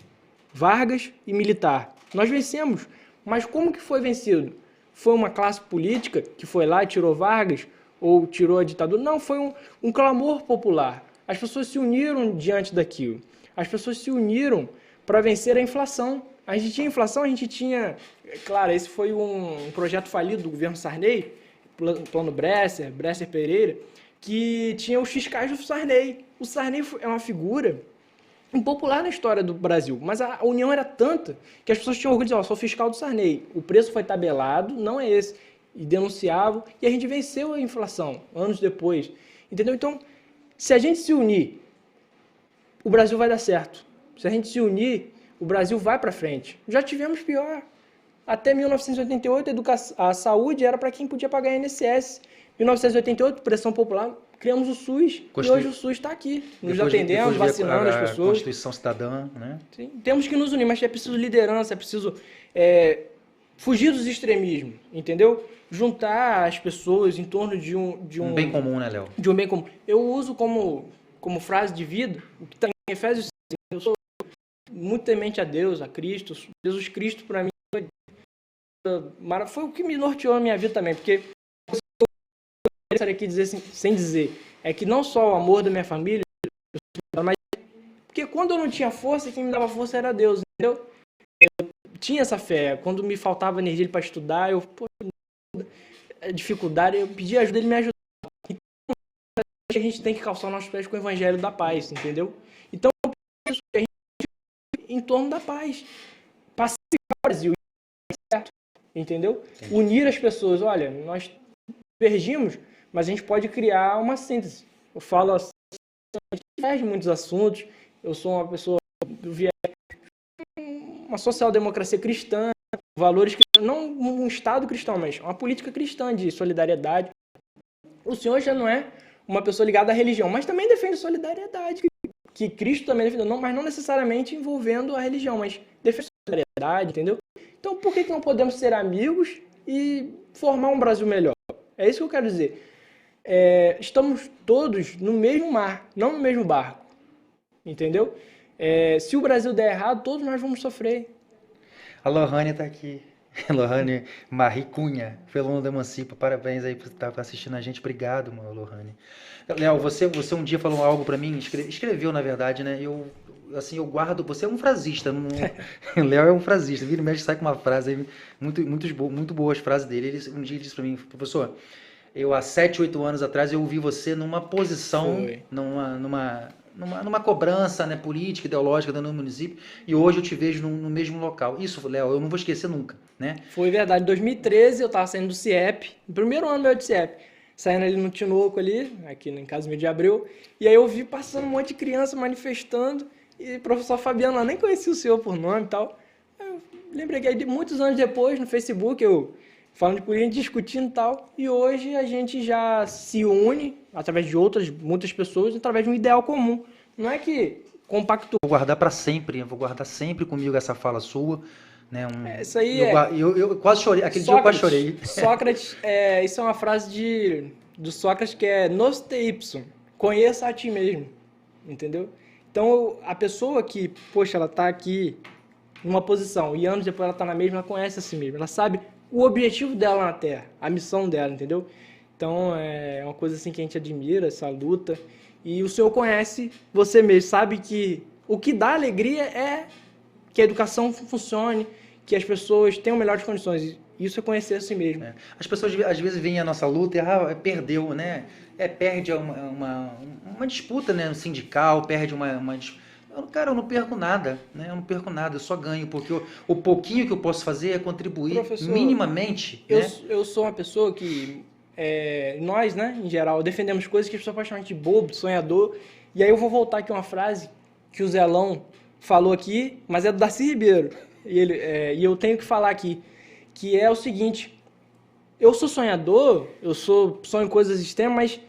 Vargas e militar. Nós vencemos, mas como que foi vencido? Foi uma classe política que foi lá e tirou Vargas, ou tirou a ditadura? Não, foi um clamor popular. As pessoas se uniram diante daquilo. As pessoas se uniram para vencer a inflação. A gente tinha inflação, a gente tinha... Claro, esse foi um projeto falido do governo Sarney, plano Bresser Pereira, que tinha os fiscais do Sarney. O Sarney é uma figura impopular na história do Brasil, mas a união era tanta que as pessoas tinham orgulho de dizer, sou fiscal do Sarney. O preço foi tabelado, não é esse. E denunciavam, e a gente venceu a inflação anos depois. Entendeu? Então, se a gente se unir, o Brasil vai dar certo. Se a gente se unir, o Brasil vai para frente. Já tivemos pior. Até 1988, a saúde era para quem podia pagar INSS. 1988, pressão popular, criamos o SUS. E hoje o SUS está aqui. Nos atendendo, vacinando as pessoas. Constituição cidadã, né? Sim, temos que nos unir, mas é preciso liderança, é preciso fugir dos extremismos, entendeu? Juntar as pessoas em torno de um bem comum, né, Léo? De um bem comum. Eu uso como frase de vida o que está em Efésios 6. Eu sou muito temente a Deus, a Cristo. Jesus Cristo, para mim, foi o que me norteou a minha vida também. Porque eu gostaria aqui dizer, sem dizer é que não só o amor da minha família, mas porque quando eu não tinha força, quem me dava força era Deus, entendeu? Eu tinha essa fé. Quando me faltava energia para estudar, dificuldade, eu pedia ajuda, ele me ajudava. Então, a gente tem que calçar nossos pés com o evangelho da paz, entendeu? Então, isso que a gente em torno da paz. Pacificar o Brasil, certo? Entendeu? Entendi. Unir as pessoas. Olha, nós divergimos, mas a gente pode criar uma síntese. Eu falo assim, a gente diverge muitos assuntos. Eu sou uma pessoa, uma social-democracia cristã, valores cristãos, não um Estado cristão, mas uma política cristã de solidariedade. O senhor já não é uma pessoa ligada à religião, mas também defende solidariedade, que Cristo também defende, mas não necessariamente envolvendo a religião, mas defende solidariedade, entendeu? Então, por que não podemos ser amigos e formar um Brasil melhor? É isso que eu quero dizer. Estamos todos no mesmo mar, não no mesmo barco, entendeu? Se o Brasil der errado, todos nós vamos sofrer. A Lohane tá aqui. Lohane Marie Cunha, Felon da Emancipa, parabéns aí por estar assistindo a gente. Obrigado, Lohane. Léo, você um dia falou algo pra mim, escreveu na verdade, né? Eu guardo. Você é um frasista. Léo é um frasista. Vira e mexe, sai com uma frase aí, muito boas frases dele. Um dia ele disse pra mim, professor, eu há 7, 8 anos atrás eu ouvi você numa posição, numa cobrança, né, política, ideológica dentro do município, e hoje eu te vejo no mesmo local. Isso, Léo, eu não vou esquecer nunca, né? Foi verdade. Em 2013 eu estava saindo do CIEP, no primeiro ano meu de CIEP, saindo ali no Tinoco ali, aqui em Casimiro de Abreu, e aí eu vi passando um monte de criança manifestando, e o professor Fabiano lá nem conhecia o senhor por nome e tal. Eu lembrei que aí, muitos anos depois, no Facebook, eu falando de política, discutindo e tal, e hoje a gente já se une, através de muitas pessoas, através de um ideal comum. Não é que compactou. Vou guardar para sempre, vou guardar sempre comigo essa fala sua, né? Isso aí eu quase chorei, aquele dia eu quase chorei. Sócrates, isso é uma frase do Sócrates que é nos te ipsum, conheça a ti mesmo, entendeu? Então, a pessoa que, poxa, ela tá aqui numa posição e anos depois ela tá na mesma, ela conhece a si mesma, ela sabe o objetivo dela na Terra, a missão dela, entendeu? Então, é uma coisa assim que a gente admira, essa luta. E o senhor conhece você mesmo, sabe que o que dá alegria é que a educação funcione, que as pessoas tenham melhores condições. Isso é conhecer a si mesmo. As pessoas às vezes veem a nossa luta e perdeu, né? Perde uma disputa, né, sindical, perde uma disputa. Cara, eu não perco nada, né? Eu não perco nada, eu só ganho, porque o pouquinho que eu posso fazer é contribuir, professor, minimamente. Eu sou uma pessoa que, nós, né, em geral, defendemos coisas que as pessoas podem chamar de bobo, sonhador. E aí eu vou voltar aqui uma frase que o Zelão falou aqui, mas é do Darcy Ribeiro. E eu tenho que falar aqui, que é o seguinte: eu sou sonhador, sonho coisas extremas, mas...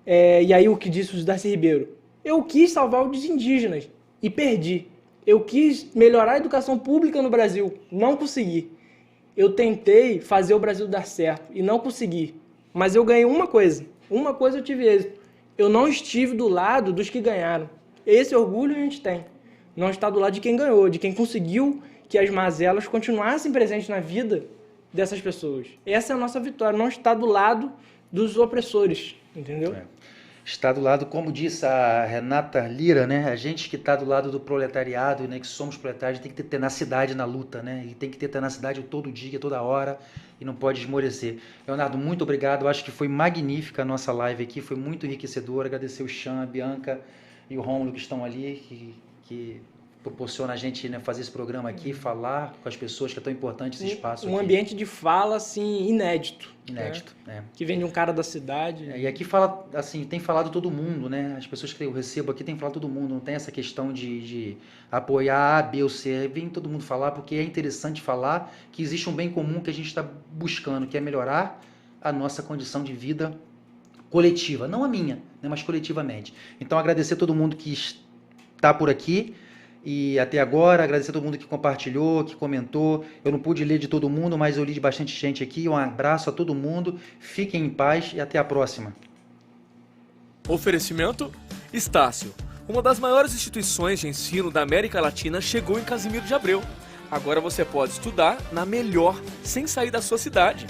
e aí o que disse o Darcy Ribeiro? Eu quis salvar os indígenas e perdi. Eu quis melhorar a educação pública no Brasil, não consegui. Eu tentei fazer o Brasil dar certo e não consegui. Mas eu ganhei uma coisa eu tive êxito. Eu não estive do lado dos que ganharam. Esse orgulho a gente tem. Não está do lado de quem ganhou, de quem conseguiu que as mazelas continuassem presentes na vida dessas pessoas. Essa é a nossa vitória, não está do lado dos opressores, entendeu? Está do lado, como disse a Renata Lira, né? A gente que está do lado do proletariado, né? Que somos proletários, tem que ter tenacidade na luta, né? E tem que ter tenacidade todo dia, toda hora, e não pode esmorecer. Leonardo, muito obrigado. Eu acho que foi magnífica a nossa live aqui, foi muito enriquecedora. Agradecer o Chan, a Bianca e o Rômulo que estão ali, que proporciona a gente, né, fazer esse programa aqui, falar com as pessoas, que é tão importante esse espaço aqui. Um ambiente de fala, assim, inédito. Inédito, né? Que vem de um cara da cidade. E aqui fala, assim, tem falado todo mundo, né? As pessoas que eu recebo aqui tem falado todo mundo, não tem essa questão de apoiar A, B ou C. Vem todo mundo falar, porque é interessante falar que existe um bem comum que a gente está buscando, que é melhorar a nossa condição de vida coletiva. Não a minha, né, mas coletivamente. Então, agradecer a todo mundo que está por aqui. E até agora, agradecer a todo mundo que compartilhou, que comentou. Eu não pude ler de todo mundo, mas eu li de bastante gente aqui. Um abraço a todo mundo. Fiquem em paz e até a próxima. Oferecimento Estácio. Uma das maiores instituições de ensino da América Latina chegou em Casimiro de Abreu. Agora você pode estudar na melhor, sem sair da sua cidade.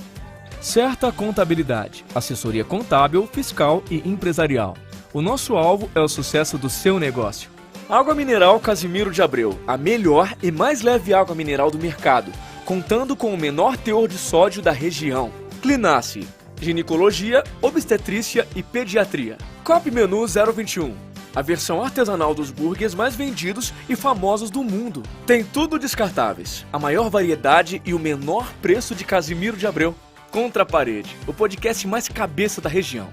Certa Contabilidade, assessoria contábil, fiscal e empresarial. O nosso alvo é o sucesso do seu negócio. Água mineral Casimiro de Abreu, a melhor e mais leve água mineral do mercado, contando com o menor teor de sódio da região. Clinace, ginecologia, obstetrícia e pediatria. Cop Menu 021, a versão artesanal dos burgers mais vendidos e famosos do mundo. Tem tudo descartáveis, a maior variedade e o menor preço de Casimiro de Abreu. Contra a Parede, o podcast mais cabeça da região.